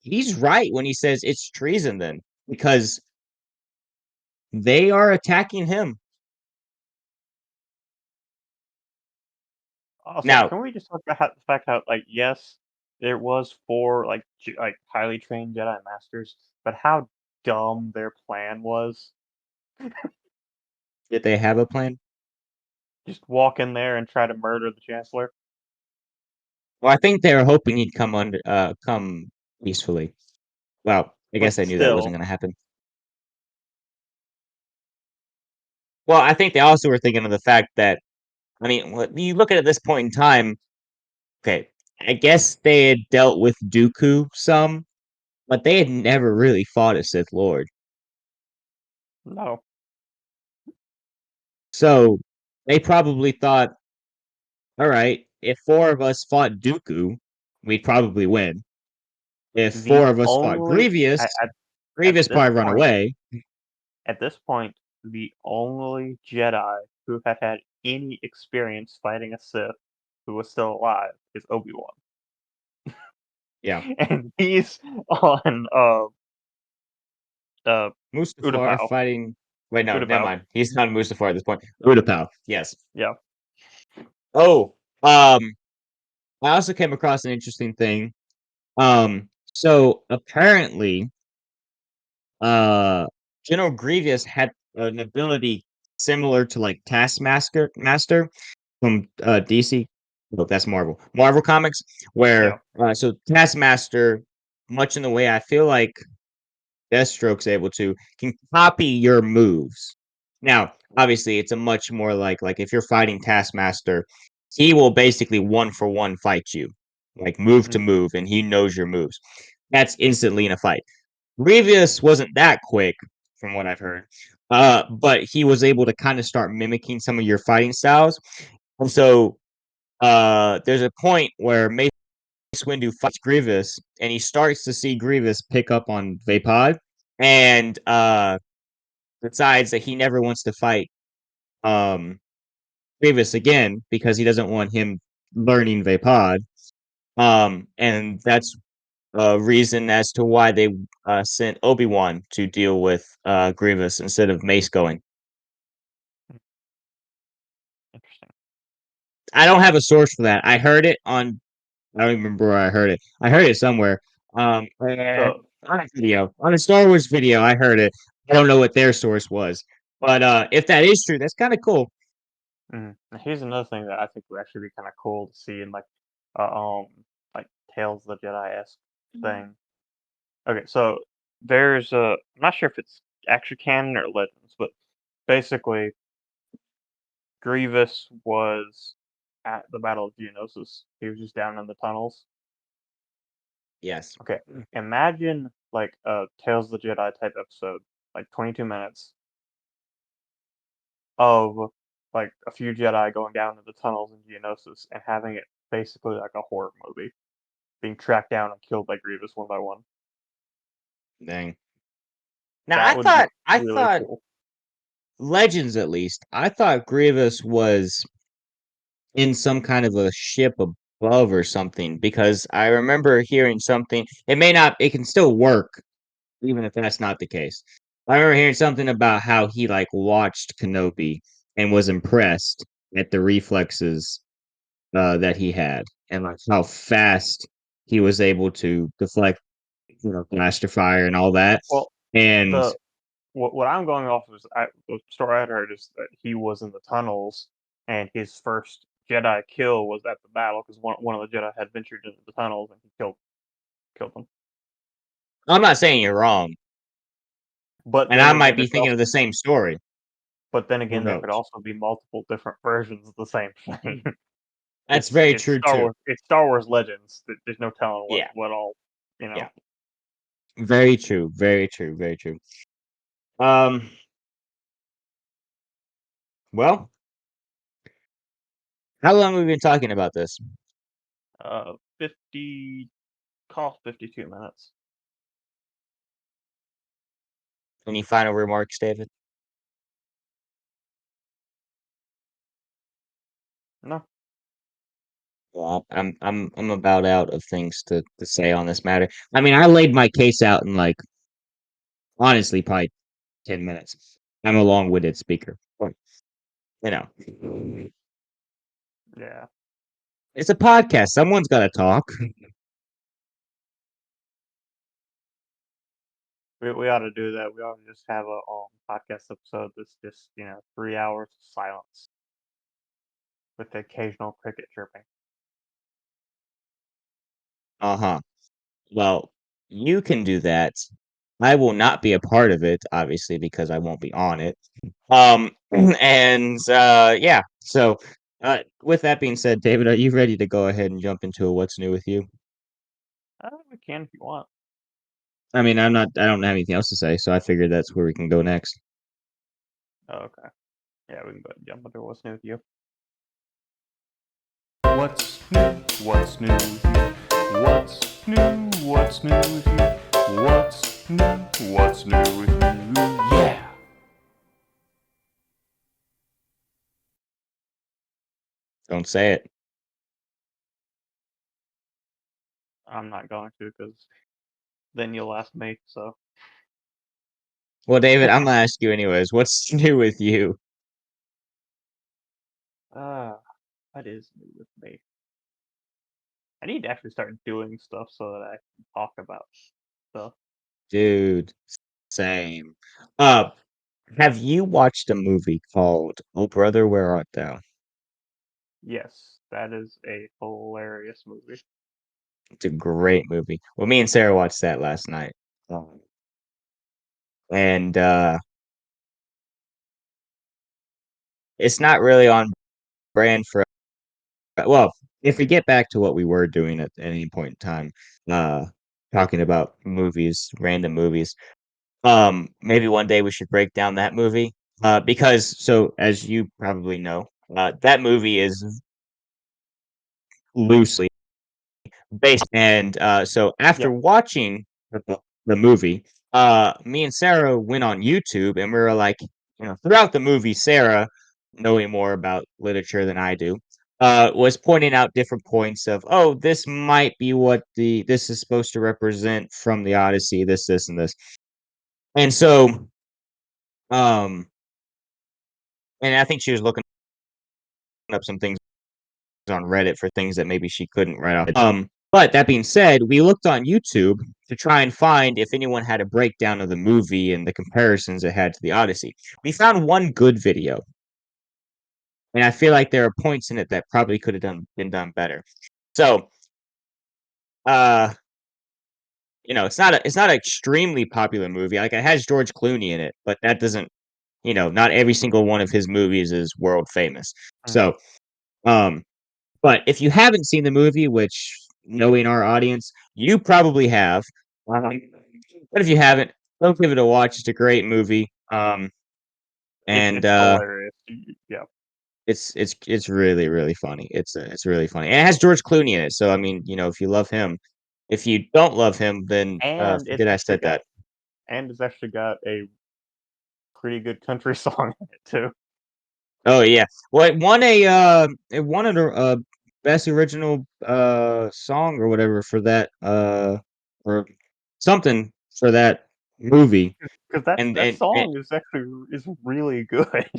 he's right when he says it's treason. Then because they are attacking him Also, now. can we just talk about the fact how, yes, there was four highly trained Jedi Masters, but how dumb their plan was. Did they have a plan? Just walk in there and try to murder the Chancellor. Well, I think they were hoping he'd come peacefully. Well, I But guess I knew that wasn't still, going to happen. Well, I think they also were thinking of the fact that I mean, you look at this point in time. Okay, I guess they had dealt with Dooku some, but they had never really fought a Sith Lord. No. So they probably thought, all right, if four of us fought Dooku, we'd probably win. If four The of us fought only Grievous, at Grievous this probably run point, away. the only Jedi who had had any experience fighting a Sith who was still alive is Obi-Wan. Yeah, And he's on uh Mustafar Utapau. fighting. Wait, no, never Utapau. mind. He's not Mustafar at this point. Utapau, yes. Yeah. Oh, I also came across an interesting thing. So apparently, uh, General Grievous had an ability similar to like Master from DC. Oh, that's Marvel. Marvel Comics, Yeah. where so Taskmaster, much in the way I feel like Deathstroke's able to, can copy your moves. Now, obviously, it's a much more like if you're fighting Taskmaster, he will basically one for one fight you, like move to Mm. move, and he knows your moves. That's instantly in a fight. Grievous wasn't that quick, from what I've heard, but he was able to kind of start mimicking some of your fighting styles. And so, there's a point where Mace Windu fights Grievous, and he starts to see Grievous pick up on Vapod, and decides that he never wants to fight um, Grievous again because he doesn't want him learning Vapod. And that's a reason as to why they sent Obi-Wan to deal with Grievous instead of Mace going. Interesting. I don't have a source for that. I heard it on. I don't remember where I heard it. I heard it somewhere. And So on a video, on a Star Wars video, I heard it. I don't know what their source was, but if that is true, that's kind of cool. here's another thing that I think would actually be kind of cool to see in uh, um like Tales of the Jedi-esque thing. Okay, so there's I'm not sure if it's actually canon or legends, but basically Grievous was at the Battle of Geonosis. He was just down in the tunnels. Yes. Okay, imagine like a Tales of the Jedi type episode, like 22 minutes of like a few Jedi going down in the tunnels in Geonosis and having it basically like a horror movie, being tracked down and killed by Grievous one by one. Dang. Now That would be I really thought cool. Legends at least. I thought Grievous was in some kind of a ship above or something because I remember hearing something. It may not. It can still work even if that's not the case. I remember hearing something about how he like watched Kenobi and was impressed at the reflexes that he had and like how fast he was able to deflect, blaster fire and all that. Well, And the what I'm going off of is the story I heard is that he was in the tunnels and his first Jedi kill was at the battle because one of the Jedi had ventured into the tunnels and he killed them. I'm not saying you're wrong, But and then I again, might there be could thinking also of the same story. Who there could knows? also be multiple different versions of the same thing. That's very It's true Star too. Wars. It's Star Wars Legends. There's no telling Yeah, what all you yeah. know. Very true. Very true. Very true. Um. Well, how long have we been talking about this? 50 call 52 minutes. Any final remarks, David? No. Well, I'm about out of things to say on this matter. I mean, I laid my case out in like honestly probably 10 minutes. I'm a long-winded speaker, but you know, Yeah. it's a podcast. Someone's got to talk. We ought to do that. We ought to just have a podcast episode that's just 3 hours of silence with the occasional cricket chirping. Uh huh. Well, you can do that. I will not be a part of it, obviously, because I won't be on it. And yeah, so With that being said, David, are you ready to go ahead and jump into a what's new with you? We can if you want. I mean, I'm not. I don't have anything else to say, so I figured that's where we can go next. Oh, okay. Yeah, we can go ahead and jump into what's new with you. What's new? What's new with you? What's new? What's new with you? What's new? What's new with you? Yeah! Don't say it. I'm not going to because then you'll ask me. So, Well, David, I'm gonna ask you anyways. What's new with you, uh, what is new with me? I need to actually start doing stuff so that I can talk about stuff. dude? Same. Uh, have you watched a movie called "Oh Brother, Where Art Thou"? Yes, that is a hilarious movie. It's a great movie. Well, me and Sarah watched that last night. And it's not really on brand for well, if we get back to what we were doing at any point in time, uh, talking about movies, random movies, maybe one day we should break down that movie. Because so as you probably know, that movie is loosely based. And so after Yep. watching the movie, me and Sarah went on YouTube and we were like, throughout the movie, Sarah, knowing more about literature than I do, was pointing out different points of, oh, this might be what this is supposed to represent from the Odyssey, this, and this. And so, um, and I think she was looking up some things on Reddit for things that maybe she couldn't write off. But that being said, we looked on YouTube to try and find if anyone had a breakdown of the movie and the comparisons it had to the Odyssey. We found one good video, and I feel like there are points in it that probably could have been done better. So, uh, it's not an extremely popular movie. Like it has George Clooney in it, but that doesn't, not every single one of his movies is world famous. Hmm. So, um, but if you haven't seen the movie, which knowing our audience, you probably have, um, but if you haven't, don't give it a watch. It's a great movie. And It's hilarious. Yeah. it's really really funny. It's really funny, and it has George Clooney in it. So I mean, if you love him, if you don't love him, then And it's forget I actually said got that. a pretty good country song in it too. Oh yeah, well, it won a best original song or whatever for that or something for that movie. Because that that And song is really good.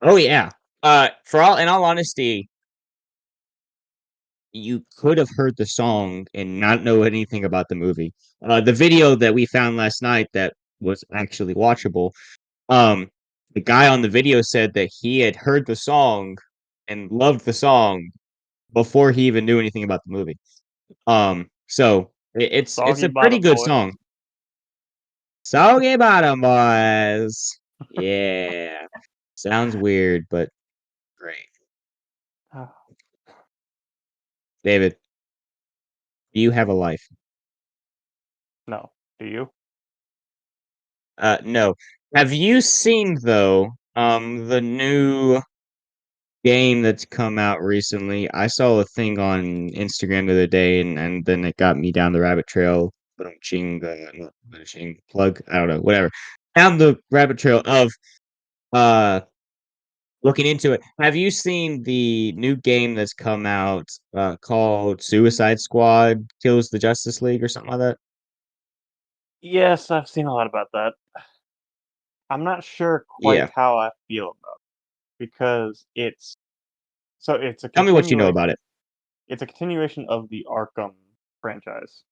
oh yeah, in all honesty, you could have heard the song and not know anything about the movie. The video that we found last night that was actually watchable. Um, the guy on the video said that he had heard the song and loved the song before he even knew anything about the movie. So it's Soggy a pretty Bottom good Boy. song. Soggy Bottom Boys. Yeah. Sounds weird, but great. David, do you have a life? No. Do you? No. Have you seen though the new game that's come out recently? I saw a thing on Instagram the other day and then it got me down the rabbit trail. Ching not ching plug, I don't know, whatever. Down the rabbit trail of uh looking into it. Have you seen the new game that's come out called Suicide Squad Kills the Justice League or something like that? Yes, I've seen a lot about that. I'm not sure quite Yeah. how I feel about it because it's a Tell me what you know continuation. about it. It's a continuation of the Arkham franchise.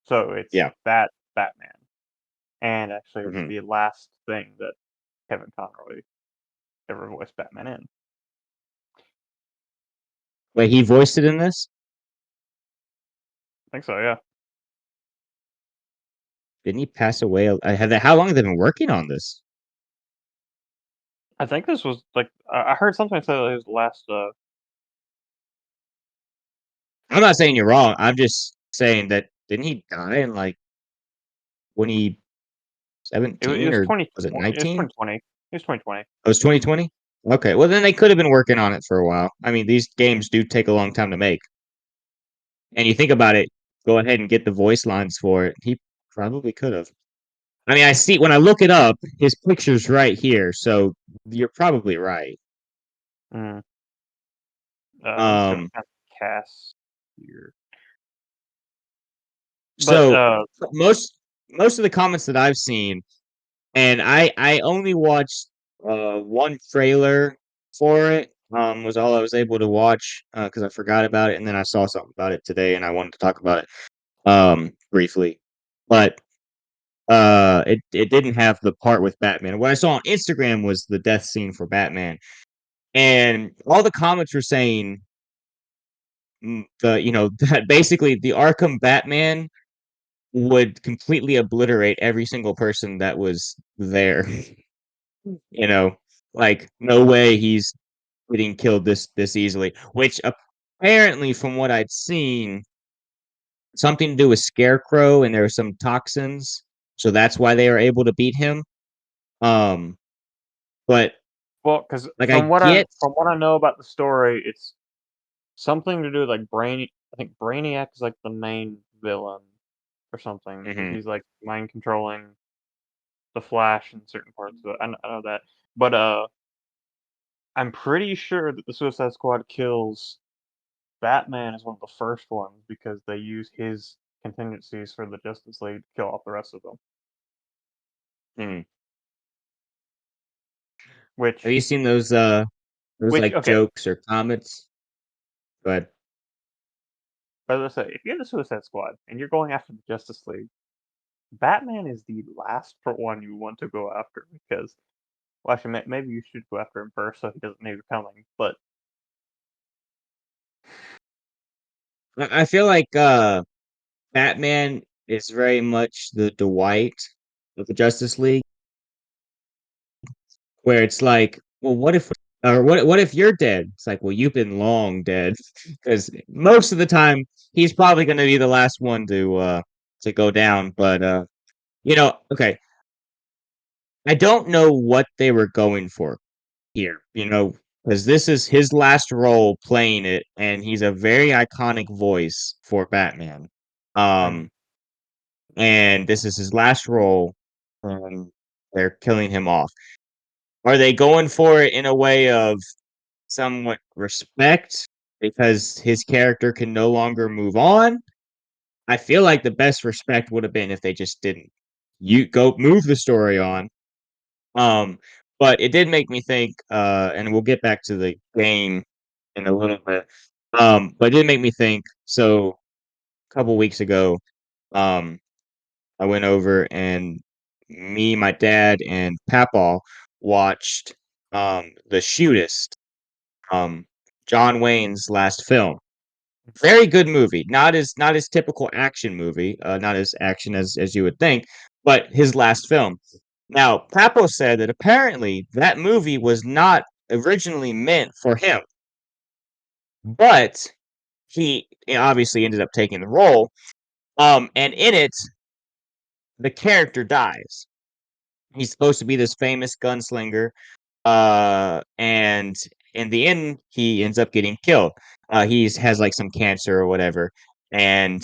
So it's Yeah. that Batman, and actually it's Hmm. the last thing that Kevin Conroy ever voiced Batman in. Wait, he voiced it in this? I think so, yeah. Didn't he pass away? How long have they been working on this? I think this was like I heard something say that his last. I'm not saying you're wrong. I'm just saying that didn't he die in like It 2017 was or twenty. was it It was 19? 2020. It was 2020. It was 2020. Okay, well then they could have been working on it for a while. I mean, these games do take a long time to make, and you think about it, go ahead and get the voice lines for it. He probably could have. I mean, I see when I look it up, his picture's right here, so you're probably right. Mm. I'm just gonna Um, kind of cast here, but so most most of the comments that I've seen, and I only watched one trailer for it. Was all I was able to watch because I forgot about it, and then I saw something about it today, and I wanted to talk about it briefly. But it didn't have the part with Batman. What I saw on Instagram was the death scene for Batman, and all the comments were saying that basically the Arkham Batman would completely obliterate every single person that was there. You know, like no way he's getting killed this easily. Which apparently, from what I'd seen, something to do with Scarecrow, and there were some toxins, so that's why they were able to beat him. Um, but well, because like I get, from what I know about the story, it's something to do with like Brainy. I think Brainiac is like the main villain or something. mhm, He's like mind controlling the Flash in certain parts of it. I know that, but I'm pretty sure that the Suicide Squad kills Batman is one of the first ones because they use his contingencies for the Justice League to kill off the rest of them. mhm. Have Which, you seen those like okay, jokes or comments? But as I say, if you're the Suicide Squad and you're going after the Justice League, Batman is the last one you want to go after because, well, actually, maybe you should go after him first so he doesn't know you're coming. But I feel like Batman is very much the Dwight of the Justice League, where it's like, well, what if, or what if you're dead? It's like, well, you've been long dead, because most of the time he's probably going to be the last one to go down. But okay, I don't know what they were going for here, because this is his last role playing it, and he's a very iconic voice for Batman. mm, Um, and this is his last role, and they're killing him off. Are they going for it in a way of somewhat respect because his character can no longer move on? I feel like the best respect would have been if they just didn't you go move the story on. Um, but it did make me think, and we'll get back to the game in a little bit. But it did make me think. So a couple weeks ago, um, I went over and me, my dad, and Papaw watched The Shootist, um, John Wayne's last film. Very good movie. Not as typical action movie, not as action as you would think, but his last film. Now, Papo said that apparently that movie was not originally meant for him, but he obviously ended up taking the role. And in it, the character dies. He's supposed to be this famous gunslinger, and in the end, he ends up getting killed. He's has like some cancer or whatever, and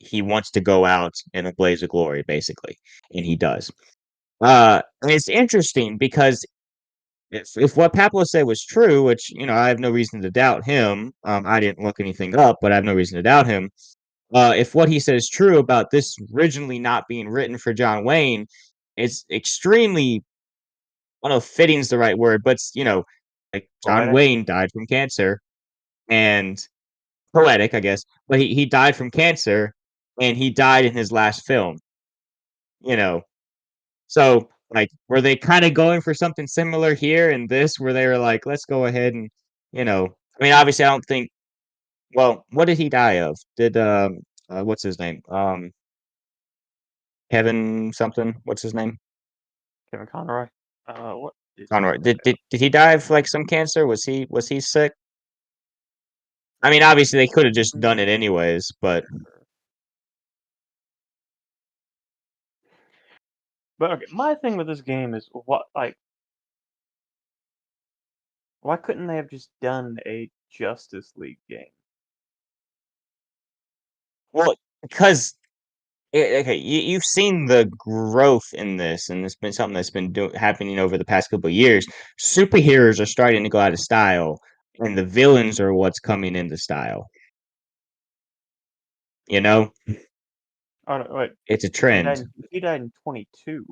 he wants to go out in a blaze of glory, basically, and he does. And it's interesting because if what Pablo said was true, which I have no reason to doubt him. I didn't look anything up, but I have no reason to doubt him. If what he said is true about this originally not being written for John Wayne, it's extremely, I don't know if fitting's the right word, but like John poetic. Wayne died from cancer and poetic, I guess, but he died from cancer and he died in his last film, you know. So like were they kind of going for something similar here in this where they were like, let's go ahead and, I mean obviously I don't think well, what did he die of? Did what's his name? Kevin something. What's his name? Kevin Conroy. What? did he Conroy. Did die did of? did he die of like some cancer? Was he sick? I mean, obviously they could have just done it anyways, but But okay, my thing with this game is why couldn't they have just done a Justice League game? well, because okay, you've seen the growth in this, and it's been something that's been happening over the past couple of years. Superheroes are starting to go out of style, and the villains are what's coming into style. You know, Oh no, wait, it's a trend. he died in 22.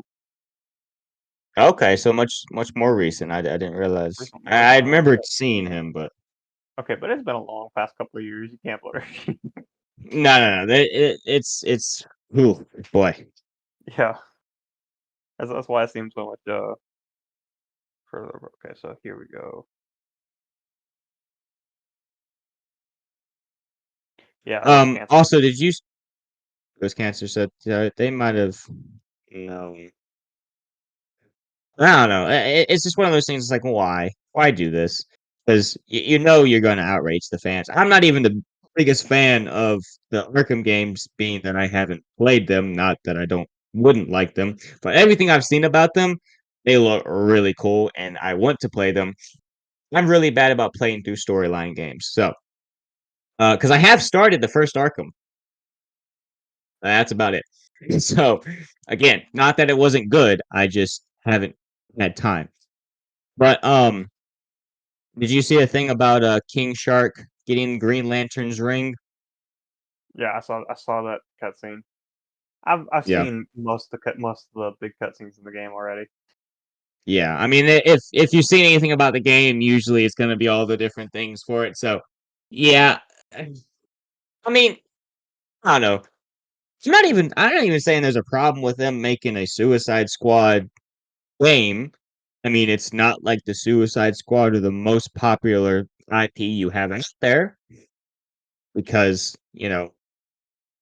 Okay, so much more recent. I didn't realize. I Recently, remember yeah. seeing him, but Okay, but it's been a long past couple of years. You can't blame her. no. It's ooh, boy. Yeah, that's why it seems so much further. Okay, so here we go. Yeah, it was cancer. Also, did you? It was cancer. So they might have. No. I don't know. It's just one of those things. It's like, why? Why do this? Because you know you're going to outrage the fans. I'm not even the biggest fan of the Arkham games, being that I haven't played them. Not that I wouldn't like them, but everything I've seen about them, they look really cool, and I want to play them. I'm really bad about playing through storyline games, so because I have started the first Arkham, that's about it. So again, not that it wasn't good, I just haven't had time. But did you see a thing about King Shark getting Green Lantern's ring? Yeah, I saw that cutscene. I've Yeah. seen most of the big cutscenes in the game already. Yeah. I mean, if you've seen anything about the game, usually it's going to be all the different things for it. So, yeah. I mean, I don't know. I'm not even saying there's a problem with them making a Suicide Squad game. I mean, it's not like the Suicide Squad are the most popular IP you have out there because,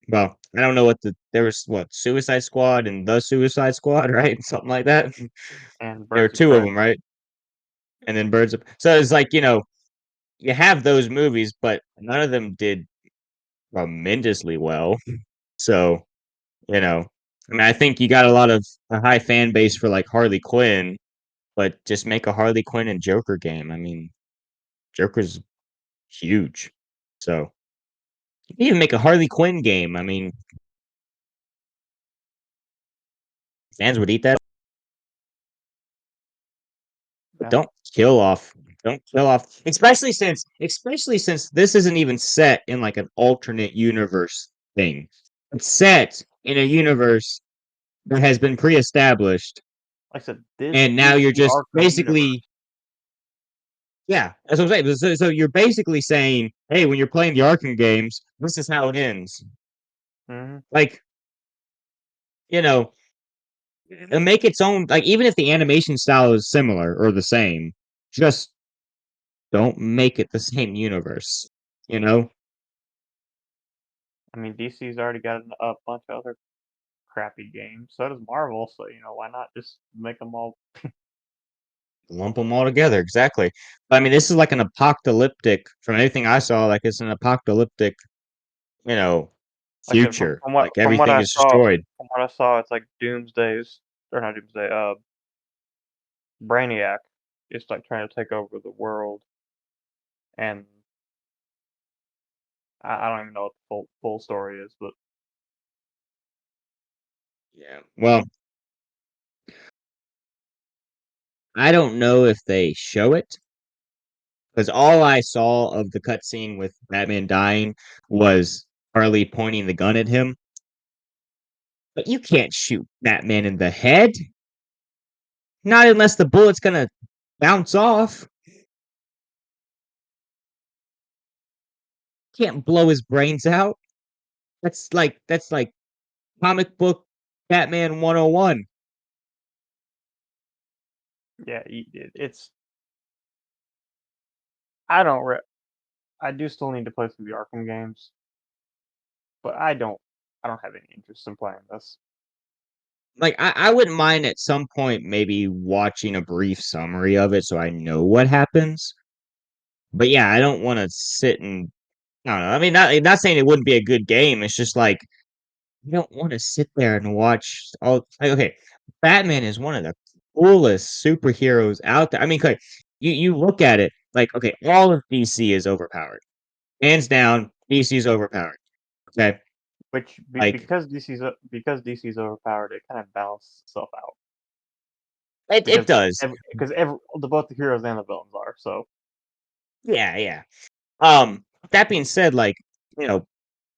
well, I don't know there was Suicide Squad and the Suicide Squad, right? Something like that. And There were Birds of two of Prey. them, right? And then Birds of So it's like, you have those movies, but none of them did tremendously well. So, I mean, I think you got a high fan base for like Harley Quinn, but just make a Harley Quinn and Joker game. I mean, Joker's huge. So, you can even make a Harley Quinn game. I mean, fans would eat that. But Yeah, don't kill off, especially since this isn't even set in like an alternate universe thing. It's set in a universe that has been pre-established, like I said, this and now is you're the just Arkham basically, universe. yeah, that's what I'm saying. So you're basically saying, hey, when you're playing the Arkham games, this is how it ends. Hmm. Like, you know, and make its own. Like, even if the animation style is similar or the same, just don't make it the same universe. You know, I mean, DC's already got a bunch of other crappy games. So does Marvel. So why not just make them all lump them all together. Exactly. But I mean, this is like an apocalyptic. From anything I saw, like it's an apocalyptic. You know, like I said, future. Like from what everything I is saw destroyed. from what I saw, it's like Doomsday's or not Doomsday. Brainiac is like trying to take over the world, and I don't even know what the full story is, but Yeah. Well, I don't know if they show it because all I saw of the cutscene with Batman dying was Harley pointing the gun at him. But you can't shoot Batman in the head, not unless the bullet's gonna bounce off. Can't blow his brains out. That's like comic book Batman 101. yeah, it's I don't re- I do still need to play through the Arkham games, but I don't have any interest in playing this. like I wouldn't mind at some point maybe watching a brief summary of it so I know what happens. But yeah, I don't want to sit and I don't know. I mean, not saying it wouldn't be a good game. It's just like you don't want to sit there and watch all. Like, okay, Batman is one of the coolest superheroes out there. I mean, okay, you look at it like okay, all of DC is overpowered, hands down. DC is overpowered. Okay, Which like because DC's overpowered, it kind of balances itself out it does. because both the heroes and the villains are so. Yeah, yeah. That being said, like you know,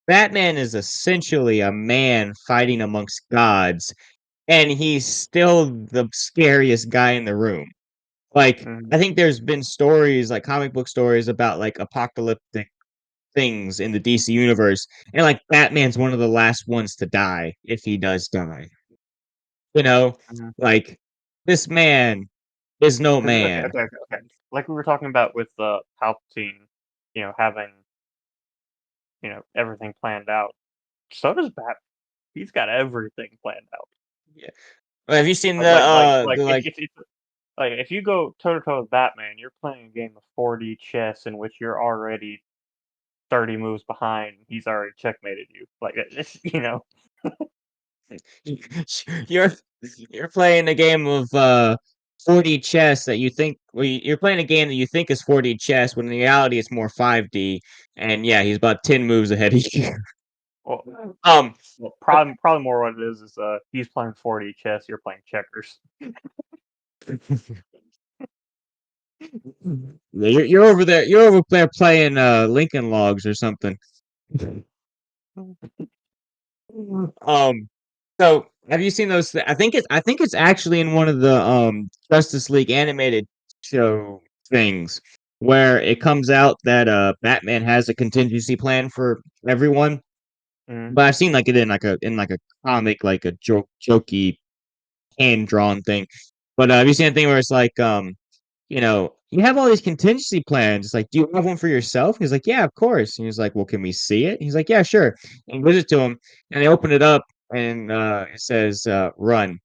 Batman is essentially a man fighting amongst gods, and he's still the scariest guy in the room. Like, Mhm. I think there's been stories, like comic book stories about like apocalyptic things in the DC universe, and like Batman's one of the last ones to die if he does die. You know, Mhm. like this man is no Because okay, man. okay, okay, okay. Like we were talking about with Palpatine, having everything planned out. So does Bat. He's got everything planned out. Yeah. Have you seen Like like like like the if like if if like if you go toe to toe with Batman, you're playing a game of 4D chess in which you're already 30 moves behind. He's already checkmated you. Like it's. you're you're playing a game of 4D chess that you think you're playing a game that you think is 4D chess when in reality it's more 5D and yeah, he's about 10 moves ahead of you. Well, um well, probably more what it is he's playing 4D chess. You're playing checkers. you're over there playing Lincoln Logs or something. Um, so have you seen those? I think it's actually in one of the Justice League animated show things where it comes out that Batman has a contingency plan for everyone. Mm. But I've seen like it in like a comic, like a jokey hand drawn thing. But have you seen a thing where it's like you have all these contingency plans. It's like, do you have one for yourself? He's like, yeah, of course. And he's like, well, can we see it? He's like, yeah, sure. And gives it to him, and they open it up, and it says, run.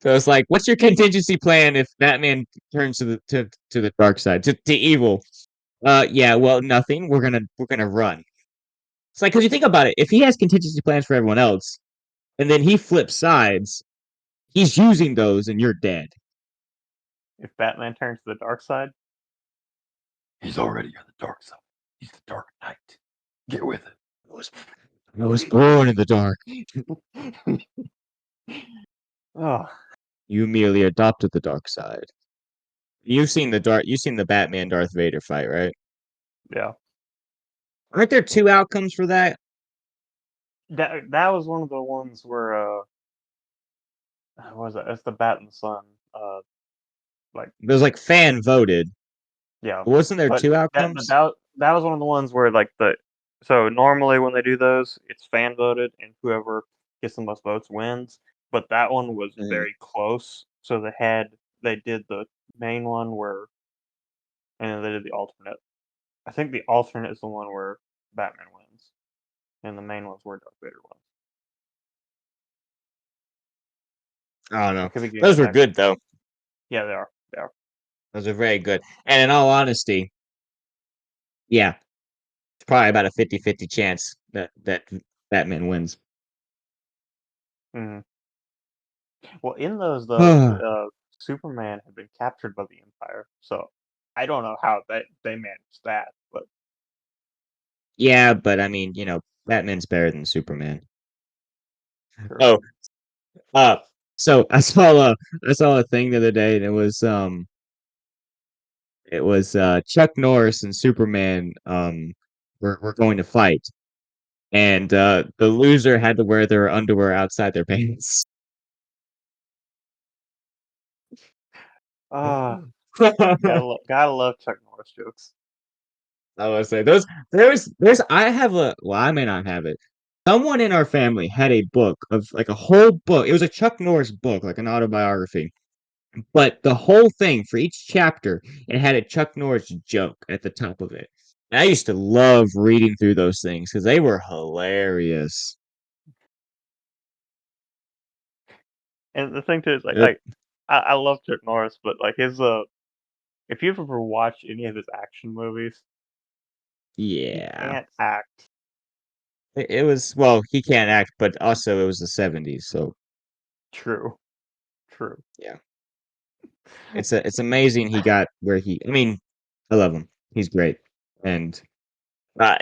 So it's like, what's your contingency plan if Batman turns to the dark side, to evil? Yeah, well, nothing. We're gonna run. It's like, because you think about it, if he has contingency plans for everyone else, and then he flips sides, he's using those, and you're dead. If Batman turns to the dark side, He's already on the dark side. He's the Dark Knight. Get with it. I was born in the dark. oh You merely adopted the dark side. You've seen the Batman Darth Vader fight, right? yeah, Aren't there two outcomes for that? that was one of the ones where what was it? It's the Bat and the Sun. Like It was like fan voted. yeah, Wasn't there but two that but outcomes? that was one of the ones where like the so normally when they do those, it's fan voted and whoever gets the most votes wins. But that one was Mhm. very close, so they did the main one where and then they did the alternate. I think the alternate is the one where Batman wins, and the main one's where Darth Vader wins. I don't I know. could be getting Those that were back. good though. Yeah, they are. They are. Those are very good. And in all honesty, yeah, it's probably about a 50-50 chance that Batman wins. Mhm. Well, in those though, Superman had been captured by the Empire, so I don't know how they managed that, but Yeah, but I mean, Batman's better than Superman. sure. Oh, uh, so I saw a thing the other day, and it was Chuck Norris and Superman were going to fight, and the loser had to wear their underwear outside their pants. Ah, I gotta love Chuck Norris jokes. was say there's I have a well I may not have it. Someone in our family had a book of like a whole book. It was a Chuck Norris book, like an autobiography. But the whole thing for each chapter, it had a Chuck Norris joke at the top of it. And I used to love reading through those things because they were hilarious. And the thing too is Yep. I love Chuck Norris, but like his if you've ever watched any of his action movies, he Yeah. can't act. It was well, he can't act, but also it was the 70s, so True, true. yeah. It's amazing he got where I mean, I love him. He's great. And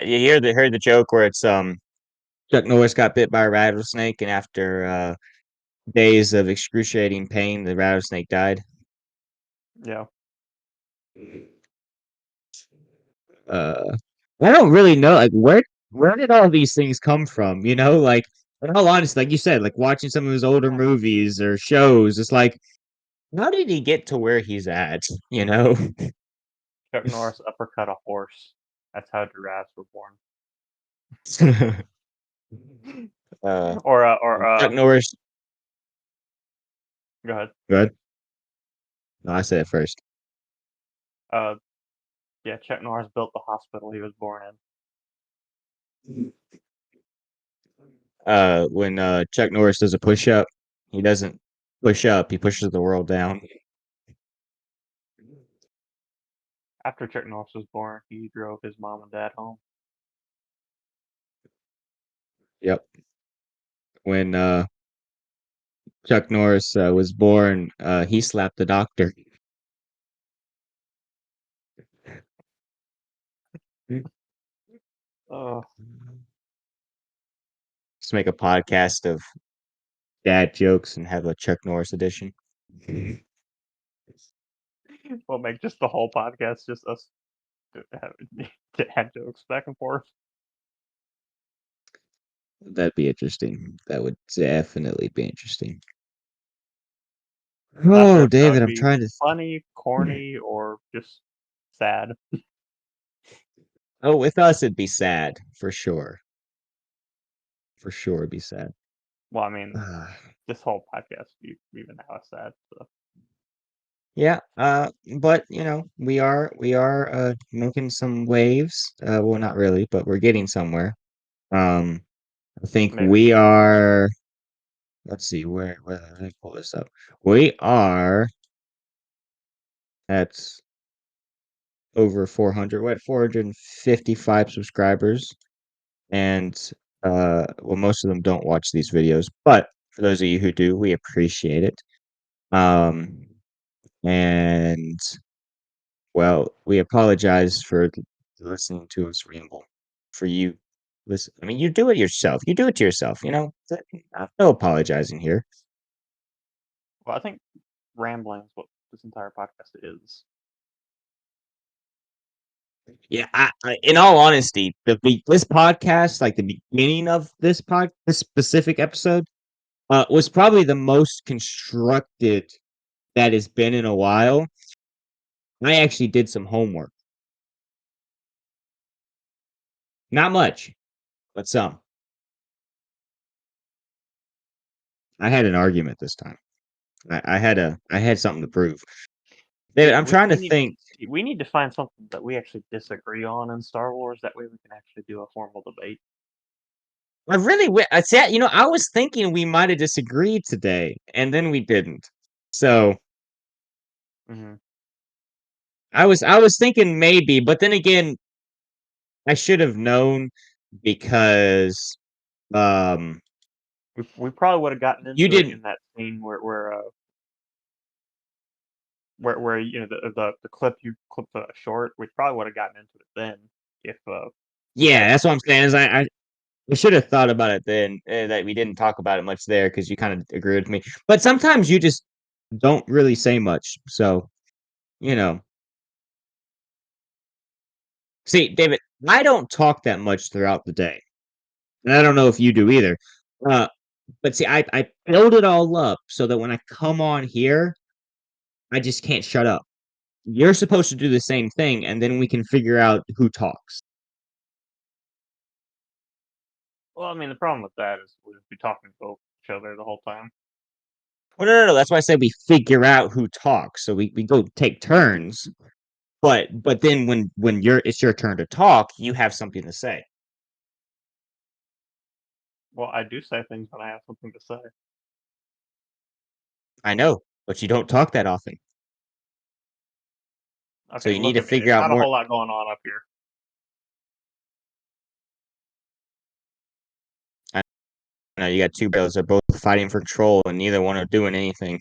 you heard the joke where it's Chuck Norris got bit by a rattlesnake and after days of excruciating pain, the rattlesnake died. Yeah. Uh I don't really know like where did all these things come from, you know? Like in all honesty, like you said, like watching some of his older movies or shows, it's like how did he get to where he's at, you know? Chuck Norris uppercut a horse. That's how giraffes were born. Or Chuck Norris. go ahead. Go ahead. No, I said it first. Uh, yeah, Chuck Norris built the hospital he was born in. When Chuck Norris does a push up, he doesn't push up, he pushes the world down. After Chuck Norris was born, he drove his mom and dad home. Yep. When Chuck Norris was born, he slapped the doctor. Oh, Let's make a podcast of dad jokes and have a Chuck Norris edition. we'll make just the whole podcast just us dad jokes back and forth. That'd be interesting. That would definitely be interesting. Not sure Oh, if that David, would I'm be trying to. funny, corny, or just sad. Oh, with us, it'd be sad for sure. For sure, it'd be sad. Well, I mean, Uh, this whole podcast, even now, is sad. So. yeah. But you know, we are making some waves. Well, not really, but we're getting somewhere. Um, I think Maybe. we are. Let's see where let me pull this up. We are at over 400. We're at 455 subscribers, and well, most of them don't watch these videos, but for those of you who do, we appreciate it. Um, and well, we apologize for listening to us ramble. For you, listen. I mean, you do it yourself. You do it to yourself. You know, no apologizing here. Well, I think rambling is what this entire podcast is. Yeah, in all honesty, this podcast, like the beginning of this specific episode, was probably the most constructed that has been in a while. I actually did some homework. Not much, but some. I had an argument this time. I had something to prove. David, See, I'm trying to we need think. we need to find something that we actually disagree on in Star Wars. That way, we can actually do a formal debate. I really, I said, you know, I was thinking we might have disagreed today, and then we didn't. So Hmm I was thinking maybe, but then again, I should have known because um We probably would have gotten you into it didn't. in that scene where you know the clip you clipped short. We probably would have gotten into it then if we Yeah, had that's what I'm saying. disagreed. Is I should have thought about it then that we didn't talk about it much there because you kind of agree with me. But sometimes you just don't really say much. So you know, see, David, I don't talk that much throughout the day, and I don't know if you do either. Uh, but see, I build it all up so that when I come on here, I just can't shut up. You're supposed to do the same thing, and then we can figure out who talks. Well, I mean, the problem with that is we'd be talking to each other the whole time. Well, no. That's why I said we figure out who talks. So we go take turns. But then when it's your turn to talk, you have something to say. Well, I do say things when I have something to say. I know, but you don't talk that often. Okay, So you need look to at me. figure There's out not a more. whole lot going on up here. I know you got two bros. They're both fighting for control, and neither one are doing anything.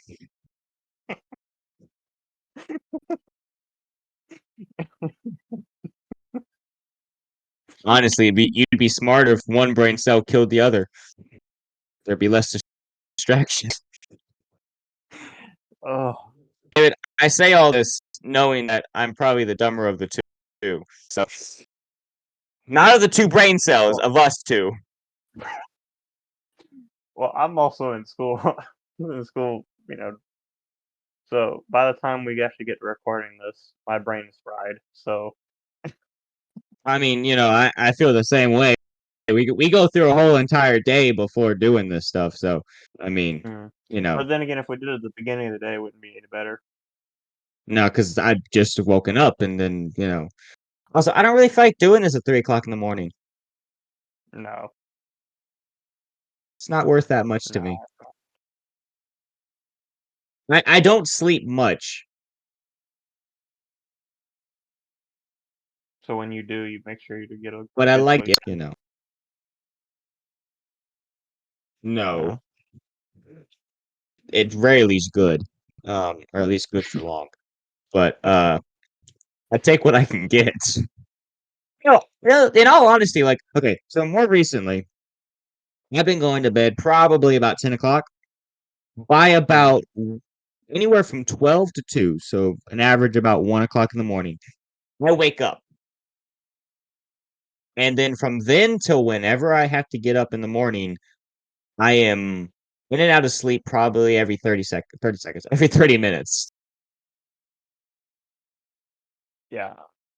Honestly, you'd be smarter if one brain cell killed the other. There'd be less distractions. Oh, David, I say all this knowing that I'm probably the dumber of the two. So, not of the two brain cells, well, of us two. well, I'm also in school. In school, so by the time we actually get to recording this, my brain is fried. So, I mean, I feel the same way. We go through a whole entire day before doing this stuff. So, I mean, mm. you know, But then again, if we did it at the beginning of the day, it wouldn't be any better. no, because I've just woken up and then, Also, I don't really feel like doing this at 3 o'clock in the morning. No, It's not worth that much to me. no. I don't sleep much, So when you do, you make sure you get a but I good like sleep. it. Yeah. No, it rarely is good, or at least good for long. But I take what I can get. In all honesty, like, okay, so more recently, I've been going to bed probably about 10 o'clock. By Mm. about anywhere from 12 to 2, so an average about 1 o'clock in the morning, I wake up. And then from then till whenever I have to get up in the morning, I am in and out of sleep probably every 30 seconds, every 30 minutes. Yeah.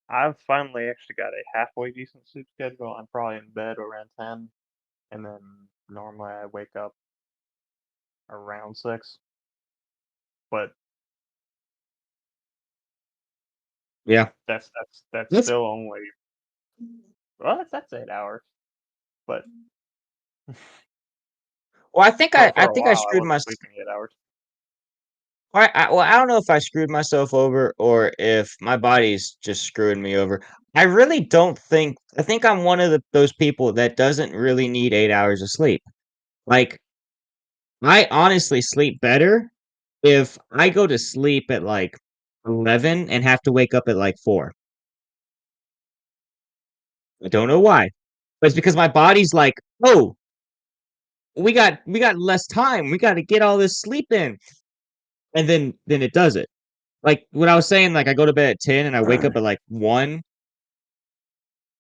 I've finally actually got a halfway decent sleep schedule. I'm probably in bed around 10, and then normally I wake up around 6. But Yeah. that's That's still only, well, that's 8 hours. But well, I think for I a think I while I screwed wasn't my sleeping 8 hours. well, I don't know if I screwed myself over or if my body's just screwing me over. I think I'm one of those people that doesn't really need 8 hours of sleep. Like, I honestly sleep better if I go to sleep at like 11 and have to wake up at like 4. I don't know why, but it's because my body's like, oh, we got less time. We got to get all this sleep in, and then it does it. Like what I was saying, like I go to bed at 10 and I wake up at like 1.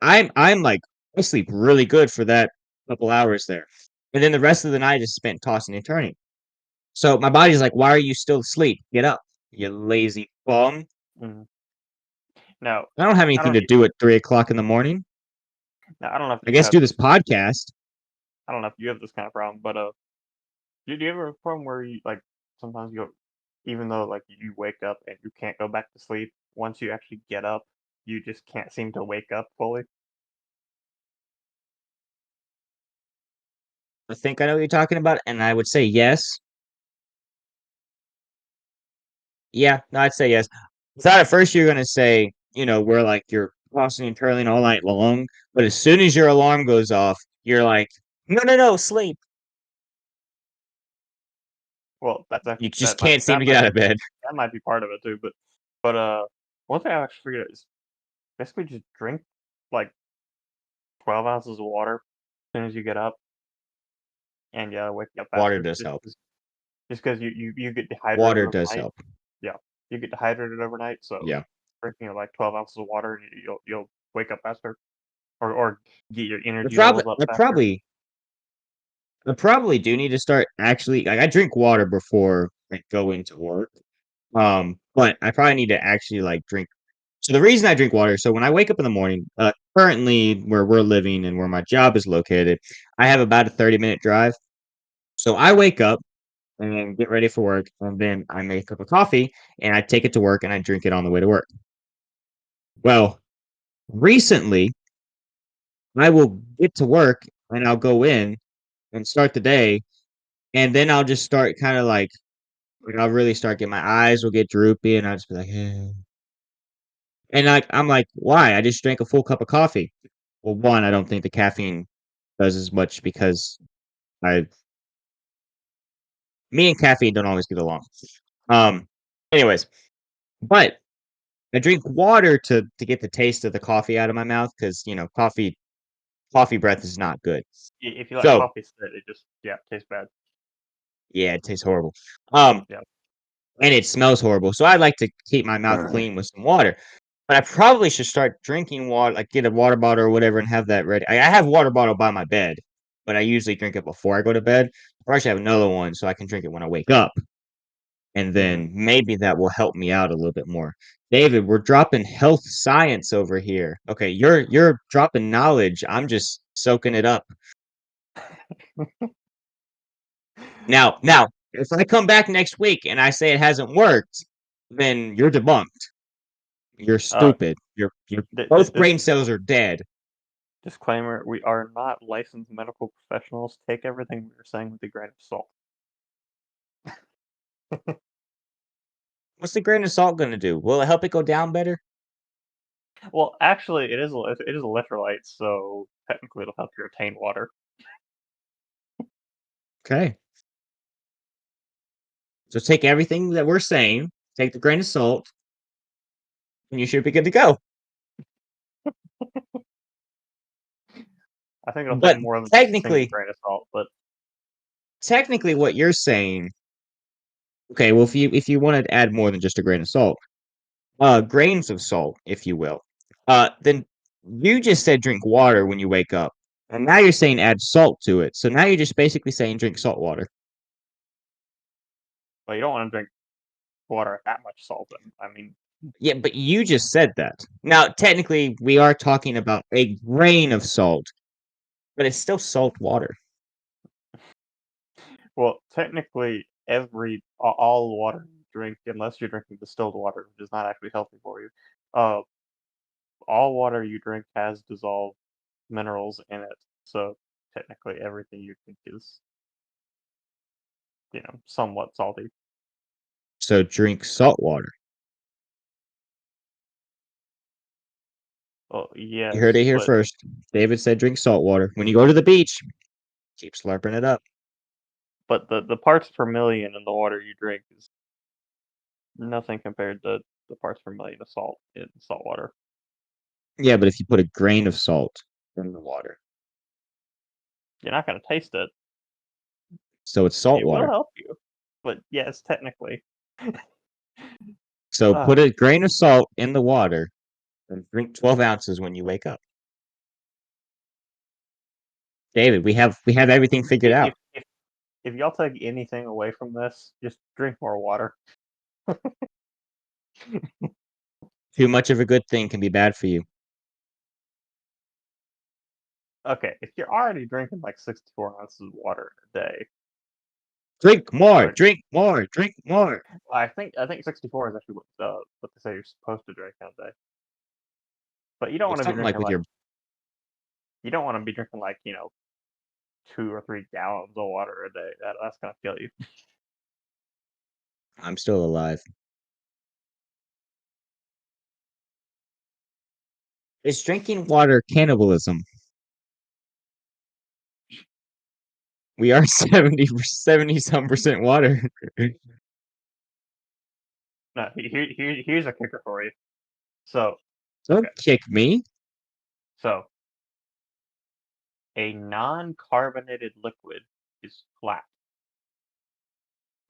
I'm like I sleep really good for that couple hours there, and then the rest of the night is spent tossing and turning. So my body's like, why are you still asleep? Get up, you lazy bum. Mhm. Now, I don't have I anything don't to e do at 3 o'clock in the morning. now, I don't know if I you guess have do this this podcast. I don't know if you have this kind of problem, but, do you ever have a problem where you, like, sometimes you even though, like, you wake up and you can't go back to sleep, once you actually get up, you just can't seem to wake up fully? I think I know what you're talking about, and I would say yes. Yeah, no, I'd say yes. I thought at first you were gonna say, where like you're tossing and turning all night long, but as soon as your alarm goes off, you're like, no, no, no, sleep. Well, that's You actually just can't seem to get that out of bed. that might be part of it too, but, one thing I actually figured out is basically just drink, like, 12 ounces of water as soon as you get up, and, yeah, wake up Water faster does help. just 'cause you get dehydrated Water does overnight. help. Yeah, you get dehydrated overnight, so Yeah. drinking, like, 12 ounces of water, you'll wake up faster or get your I energy probably levels up I faster. probably I probably do need to start actually like I drink water before I go into work. But I probably need to actually like drink. So the reason I drink water, so when I wake up in the morning, currently where we're living and where my job is located, I have about a 30-minute drive. So I wake up and then get ready for work, and then I make a cup of coffee and I take it to work and I drink it on the way to work. Well, recently I will get to work and I'll go in and start the day, and then I'll just start kind of like Like I'll really start getting my eyes will get droopy, and I'll just be like, eh. And I'm like, why? I just drank a full cup of coffee. Well, one, I don't think the caffeine does as much because I, me and caffeine don't always get along. Um, anyways, but I drink water to get the taste of the coffee out of my mouth because coffee breath is not good. If you like So coffee straight, it just tastes bad. yeah, it tastes horrible. Um, Yeah. and it smells horrible. So I like to keep my mouth clean with some water. But I probably should start drinking water, like get a water bottle or whatever, and have that ready. I have water bottle by my bed, but I usually drink it before I go to bed. Or I should have another one so I can drink it when I wake up, and Mhm. then maybe that will help me out a little bit more. David, we're dropping health science over here. Okay, you're dropping knowledge. I'm just soaking it up. Now, if I come back next week and I say it hasn't worked, then you're debunked. You're Uh, stupid. Your th- th- both this brain cells are dead. disclaimer: we are not licensed medical professionals. Take everything we are saying with a grain of salt. What's the grain of salt gonna do? Will it help it go down better? Well, actually, it is electrolyte, so technically it'll help you retain water. Okay. So take everything that we're saying, take the grain of salt, and you should be good to go. I think it'll take But more than just a single technically, grain of salt, but technically what you're saying, okay, well if you want to add more than just a grain of salt, grains of salt, if you will, then you just said drink water when you wake up. And now you're saying add salt to it. So now you're just basically saying drink salt water. you don't want to drink water with that much salt in. I mean, Yeah, but you just said that. Now, technically, we are talking about a grain of salt, but it's still salt water. well, technically, all the water you drink, unless you're drinking distilled water, which is not actually healthy for you, uh, all water you drink has dissolved minerals in it. So technically, everything you drink is, somewhat salty. So drink salt water. Well, You heard yes, it here but first. David said drink salt water. When you go to the beach, keep slurping it up. the parts per million in the water you drink is nothing compared to the parts per million of salt in salt water. Yeah, but if you put a grain of salt in the water, You're not gonna taste it. so it's salt It will water. help you, but yes, technically. So Uh, put a grain of salt in the water and drink 12 ounces when you wake up. David, we have everything figured out. if y'all take anything away from this, just drink more water. Too much of a good thing can be bad for you. Okay, if you're already drinking like 64 ounces of water a day, Drink more, or drink more, drink more. I think 64 is actually what they say you're supposed to drink in a day. But you don't Well, want to be something like drinking with like your you don't want to be drinking like 2 or 3 gallons of water a day. That's gonna kill you. I'm still alive. Is drinking water cannibalism? We are 70 some percent water. No, here's a kicker for you. So Don't okay, kick me. so a non-carbonated liquid is flat.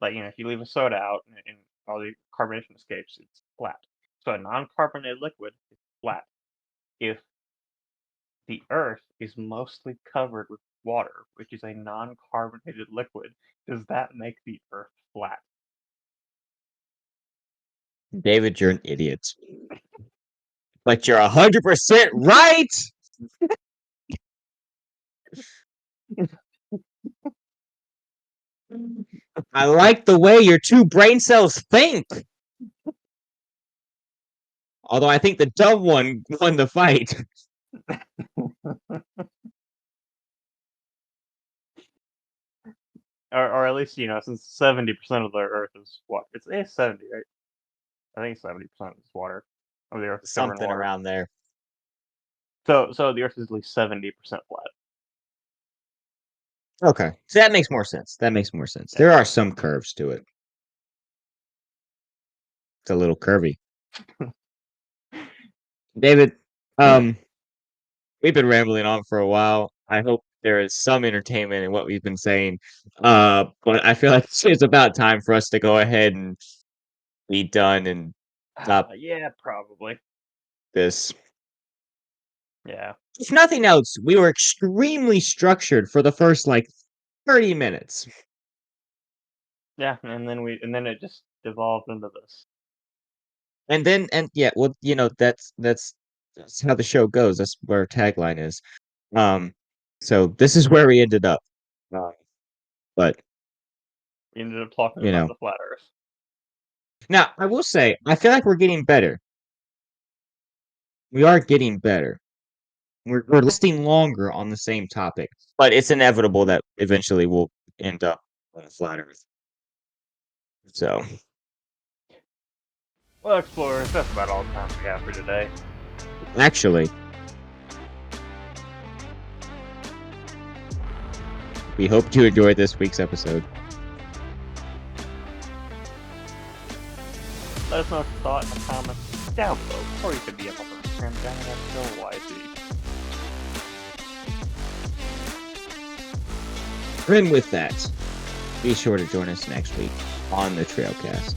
Like if you leave a soda out and all the carbonation escapes, it's flat. So a non-carbonated liquid is flat. If the Earth is mostly covered with water, which is a non-carbonated liquid, does that make the Earth flat? David, you're an idiot. But you're 100% right. I like the way your two brain cells think. Although I think the dumb one won the fight. or at least since 70% of the Earth is what it's 70, right? I think 70% is water of the Earth is covered in Something water. around there. So the Earth is at least 70% flat. Okay, so that makes more sense. That makes more sense. Yeah. There are some curves to it. It's a little curvy. David, we've been rambling on for a while. I hope there is some entertainment in what we've been saying. But I feel like it's about time for us to go ahead and be done and stop Yeah, probably. this. Yeah. If nothing else, we were extremely structured for the first 30 minutes. Yeah, and then it just devolved into this. And yeah, well, that's how the show goes. That's where our tagline is. So this is where we ended up. But We ended up talking you about know, the flat Earth. now I will say I feel like we're getting better. We are getting better. We're listing longer on the same topic, but it's inevitable that eventually we'll end up on a flat Earth. So, Well, explorers, that's about all the time we have for today. actually, we hope you enjoyed this week's episode. Let us know what you thought in the comments down below, or you could DM over Instagram down at YC. And with that, be sure to join us next week on the Trailcast.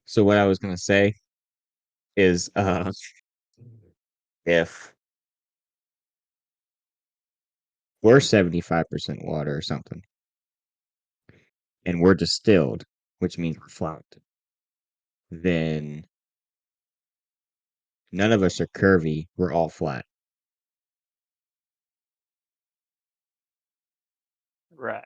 So what I was gonna say is, if we're 75% water or something, and we're distilled, which means we're flat, then none of us are curvy. We're all flat. Right.